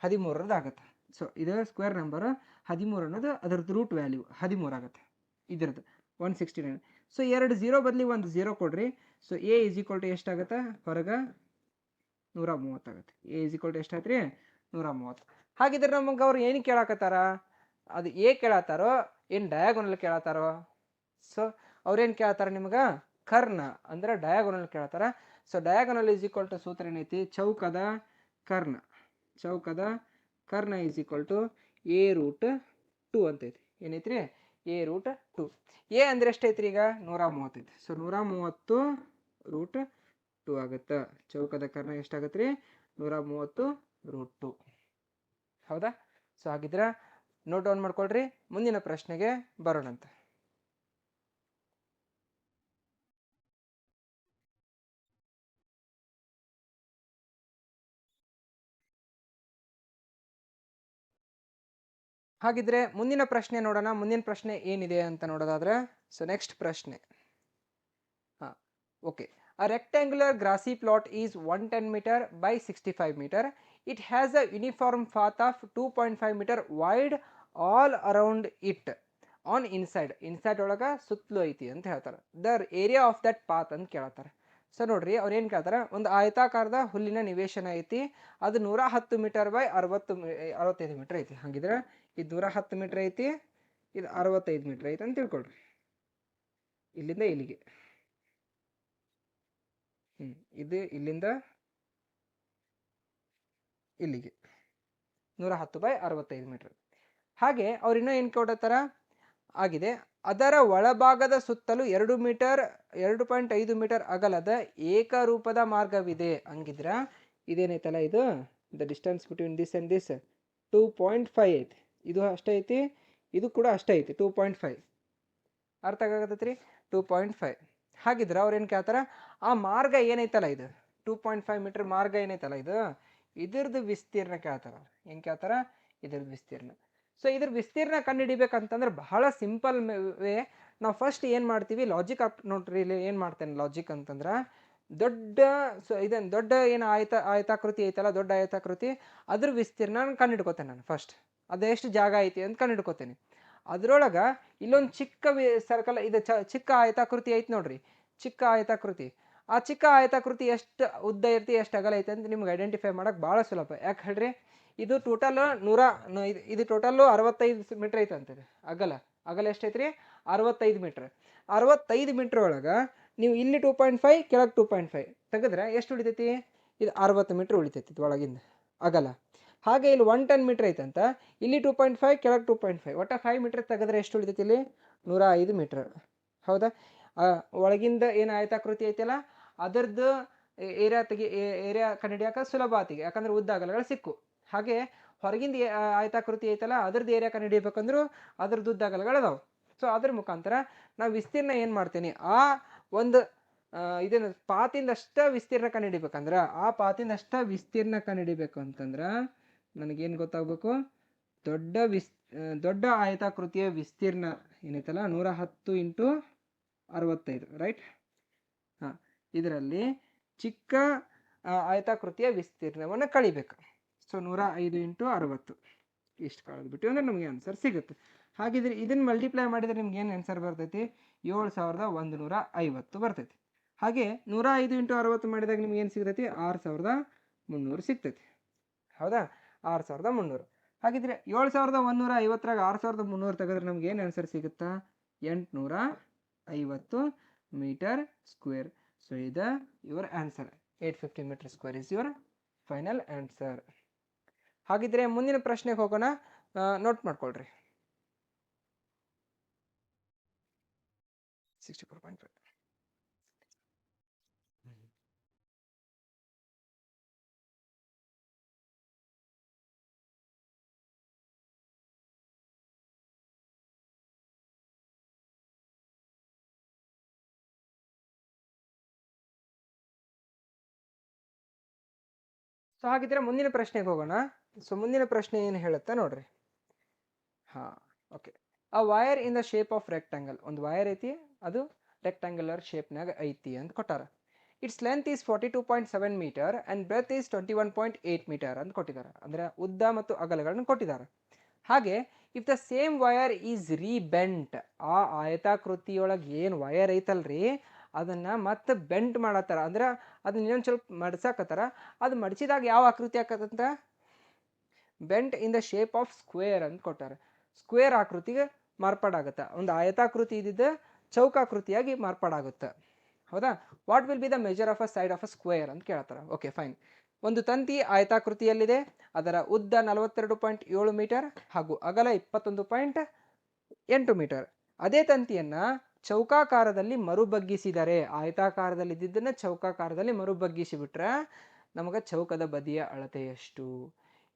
13 ಆಗುತ್ತೆ. ಸೊ ಇದು ಸ್ಕ್ವೇರ್ ನಂಬರ್ 13 ಅನ್ನೋದು ಅದರದ್ದು ರೂಟ್ ವ್ಯಾಲ್ಯೂ 13 ಆಗುತ್ತೆ ಇದ್ರದ್ದು 169. ಸೊ 2 0 ಬದಲಿ ಒಂದು 0 ಕೊಡ್ರಿ. So a is equal to ಎಷ್ಟಾಗುತ್ತೆ ಹೊರಗೆ 130 ಆಗುತ್ತೆ. ಎ ಇಸ್ ಈಕ್ವಲ್ ಟು ಎಷ್ಟಾಯ್ತು ರೀ 130. ಹಾಗಿದ್ರೆ ನಮಗೆ ಅವ್ರು ಏನು ಕೇಳಾಕತ್ತಾರ, ಅದು ಎ ಕೇಳತ್ತಾರೋ ಏನು ಡಯಾಗೋನಲ್ ಕೇಳತ್ತಾರೋ? ಸೊ ಅವ್ರೇನು ಕೇಳ್ತಾರೆ ನಿಮ್ಗೆ ಕರ್ಣ ಅಂದ್ರೆ ಡಯಾಗೋನಲ್ ಕೇಳ್ತಾರ. So diagonal is equal to ಸೂತ್ರ ಏನೈತಿ, ಚೌಕದ ಕರ್ಣ. ಚೌಕದ ಕರ್ಣ is equal to a root 2 ಅಂತೈತಿ. ಏನೈತ್ರಿ ಎ ರೂಟ್ 2. ಎ ಅಂದ್ರೆ ಎಷ್ಟೈತ್ರಿ ಈಗ 130 ಐತಿ. ಸೊ 130 ರೂಟ್ 2 ಆಗುತ್ತೆ. ಚೌಕದ ಕರ್ಣ ಎಷ್ಟಾಗತ್ತೆ ರೀ 130 ರೂಟ್ 2. ಹೌದಾ? ಸೊ ಹಾಗಿದ್ರೆ ನೋಟ್ ಡೌನ್ ಮಾಡ್ಕೊಳ್ರಿ, ಮುಂದಿನ ಪ್ರಶ್ನೆಗೆ ಬರೋಣಂತ. ಹಾಗಿದ್ರೆ ಮುಂದಿನ ಪ್ರಶ್ನೆ ನೋಡೋಣ. ಮುಂದಿನ ಪ್ರಶ್ನೆ ಏನಿದೆ ಅಂತ ನೋಡೋದಾದ್ರೆ, ಸೊ ನೆಕ್ಸ್ಟ್ ಪ್ರಶ್ನೆ. Okay. A rectangular grassy plot is 110 meter by 65 meter. It has a uniform path of 2.5 meter wide all around it on inside. Inside ಒಳಗೆ ಸುತ್ತಲೂ ಐತಿ ಅಂತ ಹೇಳ್ತಾರೆ. The area of that path ಅಂತ ಕೇಳ್ತಾರೆ. ಸೊ ನೋಡ್ರಿ ಅವ್ರು ಏನು ಕೇಳ್ತಾರೆ, ಒಂದು ಆಯತಾಕಾರದ ಹುಲ್ಲಿನ ನಿವೇಶನ ಐತಿ, ಅದು 110 ಮೀಟರ್ ಬೈ 65 ಮೀಟರ್ ಐತಿ. ಹಾಗಿದ್ರೆ ಇದು 110 ಮೀಟರ್ ಐತಿ, ಇದು 65 ಮೀಟರ್ ಐತಿ ಅಂತ ತಿಳ್ಕೊಳ್ರಿ. ಇಲ್ಲಿಂದ ಇಲ್ಲಿಗೆ ಇದು ಇಲ್ಲಿಂದ ಇಲ್ಲಿಗೆ 110 ಬೈ 65 ಮೀಟರ್. ಹಾಗೆ ಅವ್ರು ಇನ್ನೂ ಏನು ಕೊಡತ್ತಾರ ಆಗಿದೆ, ಅದರ ಒಳಭಾಗದ ಸುತ್ತಲೂ 2.5 ಮೀಟರ್ ಅಗಲದ ಏಕರೂಪದ ಮಾರ್ಗವಿದೆ. ಹಂಗಿದ್ರ ಇದೇನೈತಲ್ಲ ಇದು the distance between this and this 2.5 ಐತಿ. ಇದು ಅಷ್ಟೇ ಐತಿ, ಇದು ಕೂಡ ಅಷ್ಟೇ ಐತಿ 2.5. ಅರ್ಥ ಆಗತ್ತೈತ್ರಿ 2.5. ಹಾಗಿದ್ರೆ ಅವ್ರು ಏನು ಕೇಳ್ತಾರ, ಆ ಮಾರ್ಗ ಏನೈತಲ್ಲ ಇದು 2.5 ಮೀಟರ್ ಮಾರ್ಗ ಏನೈತಲ್ಲ ಇದು ಇದ್ರದ್ದು ವಿಸ್ತೀರ್ಣ ಕೇಳ್ತಾರ. ಏನು ಕೇಳ್ತಾರ, ಇದ್ರದ್ದು ವಿಸ್ತೀರ್ಣ. ಸೊ ಇದ್ರ ವಿಸ್ತೀರ್ಣ ಕಂಡುಹಿಡಿಬೇಕಂತಂದ್ರೆ ಬಹಳ ಸಿಂಪಲ್ ವೇ. ನಾವು ಫಸ್ಟ್ ಏನು ಮಾಡ್ತೀವಿ, ಲಾಜಿಕ್ ಅಪ್ ನೋಡ್ರಿ. ಇಲ್ಲಿ ಏನು ಮಾಡ್ತೇನೆ ಲಾಜಿಕ್ ಅಂತಂದ್ರೆ, ದೊಡ್ಡ ಇದನ್ನು ದೊಡ್ಡ ಏನು ಆಯತಾಕೃತಿ ಐತಲ್ಲ, ದೊಡ್ಡ ಆಯತಾಕೃತಿ ಅದ್ರ ವಿಸ್ತೀರ್ಣ ಕಂಡುಹಿಡ್ಕೋತೇನೆ ನಾನು ಫಸ್ಟ್. ಅದೆಷ್ಟು ಜಾಗ ಐತಿ ಅಂತ ಕಂಡುಹಿಡ್ಕೋತೇನೆ. ಅದ್ರೊಳಗೆ ಇಲ್ಲೊಂದು ಚಿಕ್ಕ ಸರ್ಕಲ್ ಇದು ಚಿಕ್ಕ ಆಯತಾಕೃತಿ ಐತಿ ನೋಡ್ರಿ, ಚಿಕ್ಕ ಆಯತಾಕೃತಿ. ಆ ಚಿಕ್ಕ ಆಯತಾಕೃತಿ ಎಷ್ಟು ಉದ್ದ ಇರ್ತಿ ಎಷ್ಟು ಅಗಲ ಐತೆ ಅಂತ ನಿಮ್ಗೆ ಐಡೆಂಟಿಫೈ ಮಾಡೋಕೆ ಭಾಳ ಸುಲಭ. ಯಾಕೆ ಹೇಳ್ರಿ, ಇದು ಟೋಟಲ್ ಇದು ಟೋಟಲ್ಲು 65 ಮೀಟ್ರ್ ಐತಂತದೆ ಅಗಲ. ಅಗಲ ಎಷ್ಟೈತ್ರಿ 65 ಮೀಟ್ರ್. 65 ಮೀಟ್ರ್ ಒಳಗೆ ನೀವು ಇಲ್ಲಿ 2.5 ಕೆಳಗೆ 2.5 ತೆಗೆದ್ರೆ ಎಷ್ಟು ಉಳಿತೈತಿ, ಇದು 60 ಮೀಟ್ರ್ ಉಳಿತೈತಿ ಇದು ಒಳಗಿಂದ ಅಗಲ. ಹಾಗೆ ಇಲ್ಲಿ 110 ಮೀಟ್ರ್ ಐತಂತ, ಇಲ್ಲಿ 2.5 ಕೆಳಗೆ 2.5 ಒಟ್ಟು 5 ಮೀಟ್ರ್ ತೆಗೆದ್ರೆ ಎಷ್ಟು ಉಳಿತೈತಿ ಇಲ್ಲಿ 105 ಮೀಟ್ರ್. ಹೌದಾ? ಒಳಗಿಂದ ಏನು ಆಯತಾಕೃತಿ ಐತಲ್ಲ ಅದರದ್ದು ಏರಿಯಾ ಕಂಡುಹಿಡಿಯಾಕ ಸುಲಭ ಆತಿಗೆ, ಯಾಕಂದ್ರೆ ಉದ್ದ ಅಗಲಗಳು ಸಿಕ್ಕು. ಹಾಗೆ ಹೊರಗಿಂದ ಆಯತಾಕೃತಿ ಐತಲ್ಲ ಅದ್ರದ್ದು ಏರಿಯಾ ಕಂಡುಹಿಡಿಯಬೇಕಂದ್ರೂ ಅದ್ರದ್ದು ಉದ್ದ ಅಗಲಗಳು ಅದಾವೆ. ಸೊ ಅದ್ರ ಮುಖಾಂತರ ನಾವು ವಿಸ್ತೀರ್ಣ ಏನು ಮಾಡ್ತೀನಿ, ಆ ಒಂದು ಇದನ್ನು ಪಾತಿಂದ ಅಷ್ಟ ವಿಸ್ತೀರ್ಣ ಕಂಡುಹಿಡಿಬೇಕಂದ್ರೆ, ಆ ಪಾತಿಂದ ಅಷ್ಟ ವಿಸ್ತೀರ್ಣ ಕಂಡುಹಿಡಿಬೇಕು ಅಂತಂದ್ರೆ ನನಗೇನು ಗೊತ್ತಾಗಬೇಕು, ದೊಡ್ಡ ಆಯತಾಕೃತಿಯ ವಿಸ್ತೀರ್ಣ ಏನೈತಲ್ಲ 110 ಇಂಟು 65 ರೈಟ್. ಹಾಂ, ಇದರಲ್ಲಿ ಚಿಕ್ಕ ಆಯತಾಕೃತಿಯ ವಿಸ್ತೀರ್ಣವನ್ನು ಕಳಿಬೇಕು. ಸೊ 105 ಇಂಟು 60 ಇಷ್ಟು ಕಳೆದ್ಬಿಟ್ಟು ಅಂದ್ರೆ ನಮಗೆ ಆನ್ಸರ್ ಸಿಗುತ್ತೆ. ಹಾಗಿದ್ರೆ ಇದನ್ನು ಮಲ್ಟಿಪ್ಲೈ ಮಾಡಿದರೆ ನಿಮ್ಗೆ ಏನು ಆನ್ಸರ್ ಬರ್ತೈತಿ, 7150 ಬರ್ತೈತಿ. ಹಾಗೆ 105 ಇಂಟು 60 ಮಾಡಿದಾಗ ನಿಮ್ಗೆ ಏನು ಸಿಗ್ತೈತಿ, 6300 ಸಿಗ್ತೈತಿ. ಹೌದಾ? 6300. ಹಾಗಿದ್ರೆ 7150ರಾಗ 6300 ತೆಗೆದ್ರೆ ನಮ್ಗೆ ಏನು ಆನ್ಸರ್ ಸಿಗುತ್ತಾ, 850 ಮೀಟರ್ ಸ್ಕ್ವೇರ್. ಸೊ ಇದು your answer. 850 metre square is your final answer. ಹಾಗಿದ್ರೆ ಮುಂದಿನ ಪ್ರಶ್ನೆಗೆ ಹೋಗೋಣ, ನೋಟ್ ಮಾಡ್ಕೊಳ್ರಿ. 64.5. ಸೊ ಹಾಗಿದ್ರೆ ಮುಂದಿನ ಪ್ರಶ್ನೆಗೆ ಹೋಗೋಣ. ಸೊ ಮುಂದಿನ ಪ್ರಶ್ನೆ ಏನು ಹೇಳುತ್ತಾ ನೋಡ್ರಿ. ಹಾಂ, okay. A wire in the shape of rectangle, ಒಂದು ವೈರ್ ಐತಿ ಅದು ರೆಕ್ಟಾಂಗ್ಯುಲರ್ ಶೇಪ್ನಾಗ ಐತಿ ಅಂತ ಕೊಟ್ಟಾರ. Its length is 42.7 metre and breadth is 21.8 metre ಅಂತ ಕೊಟ್ಟಿದ್ದಾರೆ. ಅಂದರೆ ಉದ್ದ ಮತ್ತು ಅಗಲಗಳನ್ನು ಕೊಟ್ಟಿದ್ದಾರೆ. ಹಾಗೆ if the same wire is rebent, ಆ ಆಯತಾಕೃತಿಯೊಳಗೆ ಏನು ವಯರ್ ಐತಲ್ರಿ ಅದನ್ನು ಮತ್ತೆ ಬೆಂಟ್ ಮಾಡತ್ತಾರ, ಅಂದ್ರೆ ಅದನ್ನ ಇನ್ನೊಂದು ಸ್ವಲ್ಪ ಮಡ್ಸಾಕತ್ತಾರ. ಅದು ಮಡಿಸಿದಾಗ ಯಾವ ಆಕೃತಿ ಆಕತ್ತಂತ bent in the shape of square ಅಂತ ಕೊಟ್ಟಾರೆ. ಸ್ಕ್ವೇರ್ ಆಕೃತಿಗೆ ಮಾರ್ಪಾಡಾಗುತ್ತೆ, ಒಂದು ಆಯತಾಕೃತಿ ಇದ್ದಿದ್ದು ಚೌಕಾಕೃತಿಯಾಗಿ ಮಾರ್ಪಾಡಾಗುತ್ತೆ. ಹೌದಾ? What will be the measure of a side of a square ಅಂತ ಕೇಳ್ತಾರೆ. Okay fine. ಒಂದು ತಂತಿ ಆಯತಾಕೃತಿಯಲ್ಲಿದೆ, ಅದರ ಉದ್ದ 42.7 ಮೀಟರ್ ಹಾಗೂ ಅಗಲ 21.8 ಮೀಟರ್. ಅದೇ ತಂತಿಯನ್ನ ಚೌಕಾಕಾರದಲ್ಲಿ ಮರುಬಗ್ಗಿಸಿದರೆ, ಆಯತಾಕಾರದಲ್ಲಿ ಇದ್ದಿದ್ದನ್ನ ಚೌಕಾಕಾರದಲ್ಲಿ ಮರುಬಗ್ಗಿಸಿ ಬಿಟ್ರೆ ನಮಗೆ ಚೌಕದ ಬದಿಯ ಅಳತೆ ಎಷ್ಟು?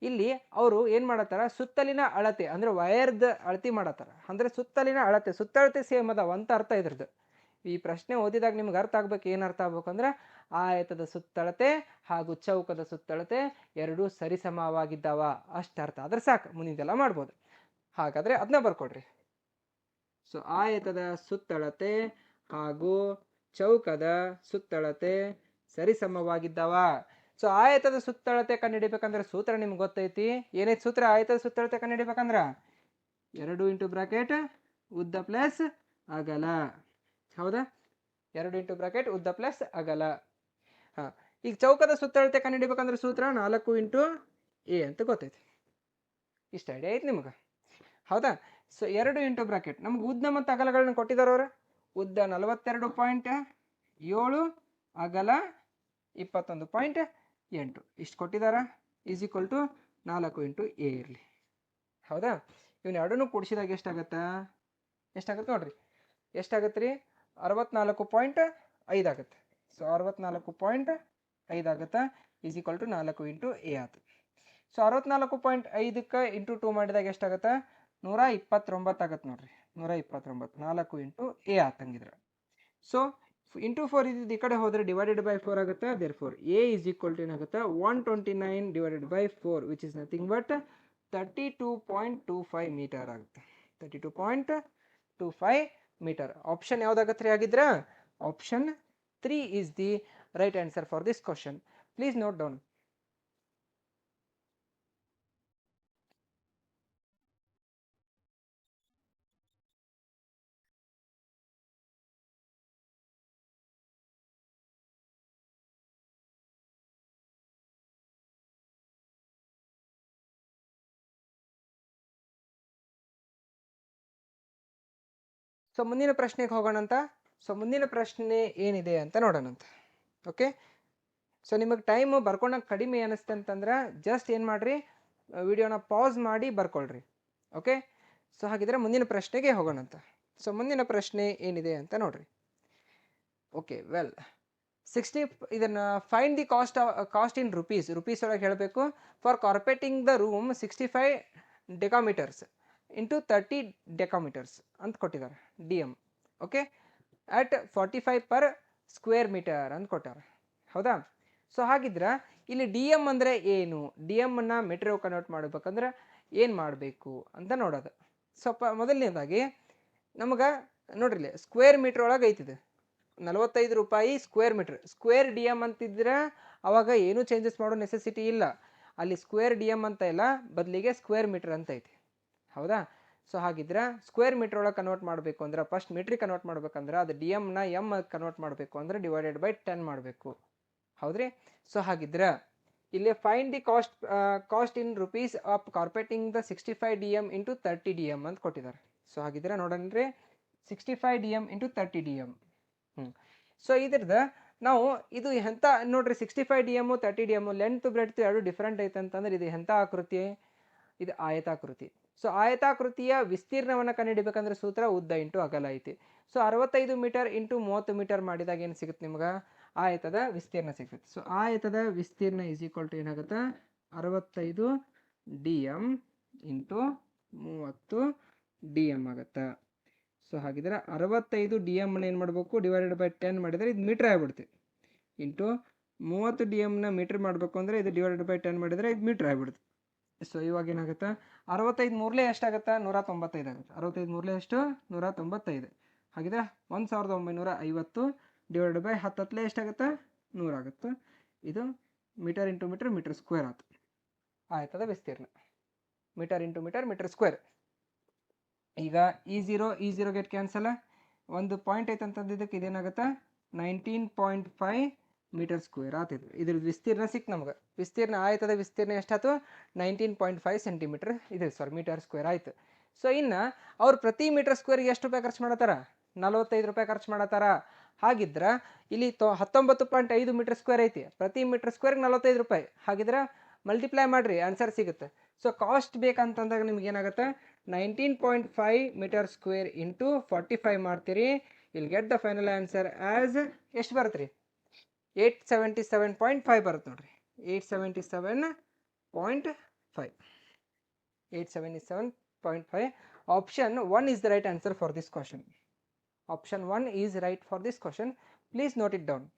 ಇಲ್ಲಿ ಅವರು ಏನು ಮಾಡತ್ತಾರ, ಸುತ್ತಲಿನ ಅಳತೆ ಅಂದ್ರೆ ವಯರ್ದ ಅಳತೆ ಮಾಡತ್ತಾರ. ಅಂದ್ರೆ ಸುತ್ತಲಿನ ಅಳತೆ, ಸುತ್ತಳತೆ ಸೇಮ್ ಅದಾವ ಅಂತ ಅರ್ಥ ಇದ್ರದ್ದು. ಈ ಪ್ರಶ್ನೆ ಓದಿದಾಗ ನಿಮ್ಗೆ ಅರ್ಥ ಆಗ್ಬೇಕು. ಏನು ಅರ್ಥ ಆಗ್ಬೇಕಂದ್ರೆ ಆಯತದ ಸುತ್ತಳತೆ ಹಾಗೂ ಚೌಕದ ಸುತ್ತಳತೆ ಎರಡೂ ಸರಿಸಮವಾಗಿದ್ದಾವ ಅಷ್ಟರ್ಥ. ಅದ್ರ ಸಾಕು, ಮುಂದಿದೆಲ್ಲ ಮಾಡ್ಬೋದು. ಹಾಗಾದ್ರೆ ಅದನ್ನ ಬರ್ಕೊಡ್ರಿ. ಸೊ ಆಯತದ ಸುತ್ತಳತೆ ಹಾಗೂ ಚೌಕದ ಸುತ್ತಳತೆ ಸರಿಸಮವಾಗಿದ್ದಾವ. ಸೊ ಆಯತದ ಸುತ್ತಳತೆ ಕಂಡುಹಿಡಿಬೇಕಂದ್ರೆ ಸೂತ್ರ ನಿಮ್ಗೆ ಗೊತ್ತೈತಿ. ಏನೈತಿ ಸೂತ್ರ ಆಯತದ ಸುತ್ತಳತೆ ಕಂಡುಹಿಡಿಬೇಕಂದ್ರ 2 ಇಂಟು ಬ್ರಾಕೆಟ್ ಉದ್ದ ಪ್ಲಸ್ ಅಗಲ. ಹೌದಾ? 2 ಇಂಟು ಬ್ರಾಕೆಟ್ ಉದ್ದ ಪ್ಲಸ್ ಅಗಲ. ಈಗ ಚೌಕದ ಸುತ್ತಳತೆ ಕಂಡುಹಿಡಿಬೇಕಂದ್ರೆ ಸೂತ್ರ 4 ಇಂಟು ಎ ಅಂತ ಗೊತ್ತೈತಿ. ಇಷ್ಟ ಐಡಿಯಾ ಐತಿ ನಿಮ್ಗೆ. ಹೌದಾ? ಸೊ 2 ಇಂಟು ಬ್ರಾಕೆಟ್ ನಮ್ಗೆ ಉದ್ದ ಮತ್ತು ಅಗಲಗಳನ್ನ ಕೊಟ್ಟಿದ್ದಾರೆ. ಉದ್ದ 42.7, ಅಗಲ 21.8 ಇಷ್ಟು ಕೊಟ್ಟಿದಾರ. Is equal to 4 into A ಇರಲಿ. ಹೌದಾ? ಇವನ್ನ ಎರಡನ್ನೂ ಕೂಡಿಸಿದಾಗ ಎಷ್ಟಾಗತ್ತೆ ನೋಡ್ರಿ. ಎಷ್ಟಾಗತ್ತೆ ರೀ? 64.5 ಆಗುತ್ತೆ. ಸೊ 64.5 ಆಗುತ್ತೆ. Is equal to 4 into a ಆಯ್ತು. ಸೊ 64.5ಕ್ಕೆ ಇಂಟು 2 ಮಾಡಿದಾಗ ಎಷ್ಟಾಗತ್ತೆ? 129 ಆಗತ್ತೆ ನೋಡ್ರಿ. 129 4 ಇಂಟು ಎ ಆತಂಗಿದ್ರೆ. ಸೊ ಇಂಟು 4 ಇದ್ದಿದ್ದು ಈ ಕಡೆ ಹೋದರೆ ಡಿವೈಡೆಡ್ ಬೈ 4 ಆಗುತ್ತೆ. There four a is equal to ಏನಾಗುತ್ತೆ? 129 divided by 4 which is nothing but 32.25 metre ಆಗುತ್ತೆ. 32.25 ಮೀಟರ್. ಆಪ್ಷನ್ ಯಾವ್ದಾಗತ್ತೆ ರೀ ಆಗಿದ್ರೆ? Option 3 is the right answer for this question. Please note down. So ಮುಂದಿನ ಪ್ರಶ್ನೆಗೆ ಹೋಗೋಣಂತ. ಸೊ ಮುಂದಿನ ಪ್ರಶ್ನೆ ಏನಿದೆ ಅಂತ ನೋಡೋಣಂತ. ಓಕೆ. ಸೊ ನಿಮಗೆ ಟೈಮ್ ಬರ್ಕೊಂಡಾಗ ಕಡಿಮೆ ಅನಿಸ್ತೆ ಅಂತಂದ್ರೆ ಜಸ್ಟ್ ಏನು ಮಾಡ್ರಿ, ವಿಡಿಯೋನ ಪಾಸ್ ಮಾಡಿ ಬರ್ಕೊಳ್ರಿ. ಓಕೆ. ಸೊ ಹಾಗಿದ್ರೆ ಮುಂದಿನ ಪ್ರಶ್ನೆಗೆ ಹೋಗೋಣಂತ. ಸೊ ಮುಂದಿನ ಪ್ರಶ್ನೆ ಏನಿದೆ ಅಂತ ನೋಡ್ರಿ. ಓಕೆ ವೆಲ್ 60 ಇದನ್ನು find the cost in rupees ಒಳಗೆ ಹೇಳಬೇಕು. For carpeting the room 65 decametres into 30 decametres ಅಂತ ಕೊಟ್ಟಿದ್ದಾರೆ. DM. Okay. At 45 per square metre ಅಂತ ಕೊಟ್ಟಾರೆ. ಹೌದಾ? ಸೊ ಹಾಗಿದ್ರೆ ಇಲ್ಲಿ DM ಅಂದರೆ ಏನು? DM ಅನ್ನ ಮೀಟರ್ ಕನ್ವರ್ಟ್ ಮಾಡಬೇಕಂದ್ರೆ ಏನು ಮಾಡಬೇಕು ಅಂತ ನೋಡೋದು. ಸ್ವಲ್ಪ ಮೊದಲನೇದಾಗಿ ನಮಗೆ ನೋಡ್ರಿ, ಸ್ಕ್ವೇರ್ ಮೀಟರ್ ಒಳಗೆ ಐತಿದೆ 45 ರೂಪಾಯಿ ಸ್ಕ್ವೇರ್ ಮೀಟರ್. ಸ್ಕ್ವೇರ್ DM ಅಂತಿದ್ರೆ ಅವಾಗ ಏನೂ ಚೇಂಜಸ್ ಮಾಡೋ ನೆಸೆಸಿಟಿ ಇಲ್ಲ. ಅಲ್ಲಿ ಸ್ಕ್ವೇರ್ DM ಅಂತ ಇಲ್ಲ, ಬದಲಿಗೆ ಸ್ಕ್ವೇರ್ ಮೀಟರ್ ಅಂತ ಐತಿ. ಹೌದಾ? ಸೊ ಹಾಗಿದ್ರೆ ಸ್ಕ್ವೇರ್ ಮೀಟರ್ ಒಳಗೆ ಕನ್ವರ್ಟ್ ಮಾಡಬೇಕು ಅಂದ್ರೆ ಫಸ್ಟ್ ಮೀಟ್ರಿಗೆ ಕನ್ವರ್ಟ್ ಮಾಡ್ಬೇಕಂದ್ರೆ ಅದು DMನ M ಕನ್ವರ್ಟ್ ಮಾಡಬೇಕು ಅಂದ್ರೆ ಡಿವೈಡೆಡ್ ಬೈ 10 ಮಾಡಬೇಕು. ಹೌದ್ರಿ? ಸೊ ಹಾಗಿದ್ರೆ ಇಲ್ಲಿ find the cost in rupees of carpeting the 65 DM into 30 DM ಅಂತ ಕೊಟ್ಟಿದ್ದಾರೆ. ಸೊ ಹಾಗಿದ್ರೆ ನೋಡೋಣ್ರಿ, 65 DM ಇಂಟು 30 DM. ಸೊ ಇದ್ರದ್ದು ನಾವು ಇದು ಎಂಥ ನೋಡ್ರಿ, 65 DM 30 DM ಲೆಂತ್ ಬ್ರೆಡ್ತ್ ಎರಡು ಡಿಫ್ರೆಂಟ್ ಐತೆ ಅಂತಂದ್ರೆ ಇದು ಎಂಥ ಆಕೃತಿ? ಇದು ಆಯತಾಕೃತಿ. ಸೊ ಆಯತಾಕೃತಿಯ ವಿಸ್ತೀರ್ಣವನ್ನು ಕಂಡುಹಿಡಿಬೇಕಂದ್ರೆ ಸೂತ್ರ ಉದ್ದ ಇಂಟು ಅಗಲ ಐತಿ. ಸೊ 65 ಮೀಟರ್ ಇಂಟು 30 ಮೀಟರ್ ಮಾಡಿದಾಗ ಏನು ಸಿಗುತ್ತೆ ನಿಮ್ಗೆ? ಆಯತದ ವಿಸ್ತೀರ್ಣ ಸಿಗುತ್ತೆ. ಸೊ ಆಯತದ ವಿಸ್ತೀರ್ಣ ಈಸ್ ಈಕ್ವಲ್ ಟು ಏನಾಗುತ್ತೆ? 65 DM ಇಂಟು 30 DM ಆಗುತ್ತೆ. ಸೊ ಹಾಗಿದ್ರೆ 65 DM ಏನು ಮಾಡಬೇಕು? ಡಿವೈಡೆಡ್ ಬೈ 10 ಮಾಡಿದರೆ ಇದು ಮೀಟ್ರ್ ಆಗಿಬಿಡುತ್ತೆ. ಇಂಟು 30 DM ನ ಮೀಟ್ರ್ ಮಾಡಬೇಕು ಅಂದರೆ ಇದು ಡಿವೈಡೆಡ್ ಬೈ 10 ಮಾಡಿದರೆ ಇದು ಮೀಟ್ರ್ ಆಗಿಬಿಡುತ್ತೆ. ಸೊ ಇವಾಗ ಏನಾಗುತ್ತೆ 65 ಮೂರಲೇ ಎಷ್ಟಾಗುತ್ತೆ 195 ಆಗುತ್ತೆ 65 ಮೂರಲೇ ಎಷ್ಟು 195 ಹಾಗಿದ್ರೆ 1950 ಡಿವೈಡೆಡ್ ಬೈ 10 ಹತ್ತಲೇ ಎಷ್ಟಾಗುತ್ತೆ 100 ಆಗುತ್ತೆ ಇದು metre into metre metre square ಆಯ್ತು ಆಯ್ತದ ವಿಸ್ತೀರ್ಣ metre into metre metre square ಈಗ ಈ ಝೀರೋ ಗೆಟ್ ಕ್ಯಾನ್ಸಲ್ ಒಂದು ಪಾಯಿಂಟ್ ಐತೆ ಅಂತಂದಿದ್ದಕ್ಕೆ ಇದೇನಾಗುತ್ತೆ 19.5 ಮೀಟರ್ ಸ್ಕ್ವೇರ್ ಆತಿದ್ರು ಇದ್ರ ವಿಸ್ತೀರ್ಣ ಸಿಕ್ ನಮ್ಗೆ ವಿಸ್ತೀರ್ಣ ಆಯ್ತದ ವಿಸ್ತೀರ್ಣ ಎಷ್ಟಾಯ್ತು 19.5 ಸೆಂಟಿಮೀಟರ್ ಇದೆ ಮೀಟರ್ ಸ್ಕ್ವೇರ್ ಆಯ್ತು ಸೊ ಇನ್ನು ಅವ್ರು ಪ್ರತಿ ಮೀಟರ್ ಸ್ಕ್ವೇರ್ಗೆ ಎಷ್ಟು ರೂಪಾಯಿ ಖರ್ಚು ಮಾಡತ್ತಾರ 45 ರೂಪಾಯಿ ಖರ್ಚು ಮಾಡತ್ತಾರ ಹಾಗಿದ್ರೆ ಇಲ್ಲಿ 19.5 ಮೀಟರ್ ಸ್ಕ್ವೇರ್ ಐತಿ ಪ್ರತಿ ಮೀಟರ್ ಸ್ಕ್ವೇರ್ಗೆ 45 ರೂಪಾಯಿ ಹಾಗಿದ್ರೆ ಮಲ್ಟಿಪ್ಲೈ ಮಾಡ್ರಿ ಆನ್ಸರ್ ಸಿಗುತ್ತೆ ಸೊ ಕಾಸ್ಟ್ ಬೇಕಂತಂದಾಗ ನಿಮ್ಗೆ ಏನಾಗುತ್ತೆ 19.5 ಮೀಟರ್ ಸ್ಕ್ವೇರ್ ಇಂಟು 45 ಮಾಡ್ತೀರಿ ಇಲ್ಲಿ get the final answer as ಎಷ್ಟು ಬರುತ್ತೆ ರೀ 877.5 ಬರುತ್ತೆ ನೋಡ್ರಿ 877.5 option 1 is the right answer for this question. Option 1 is right for this question. Please note it down.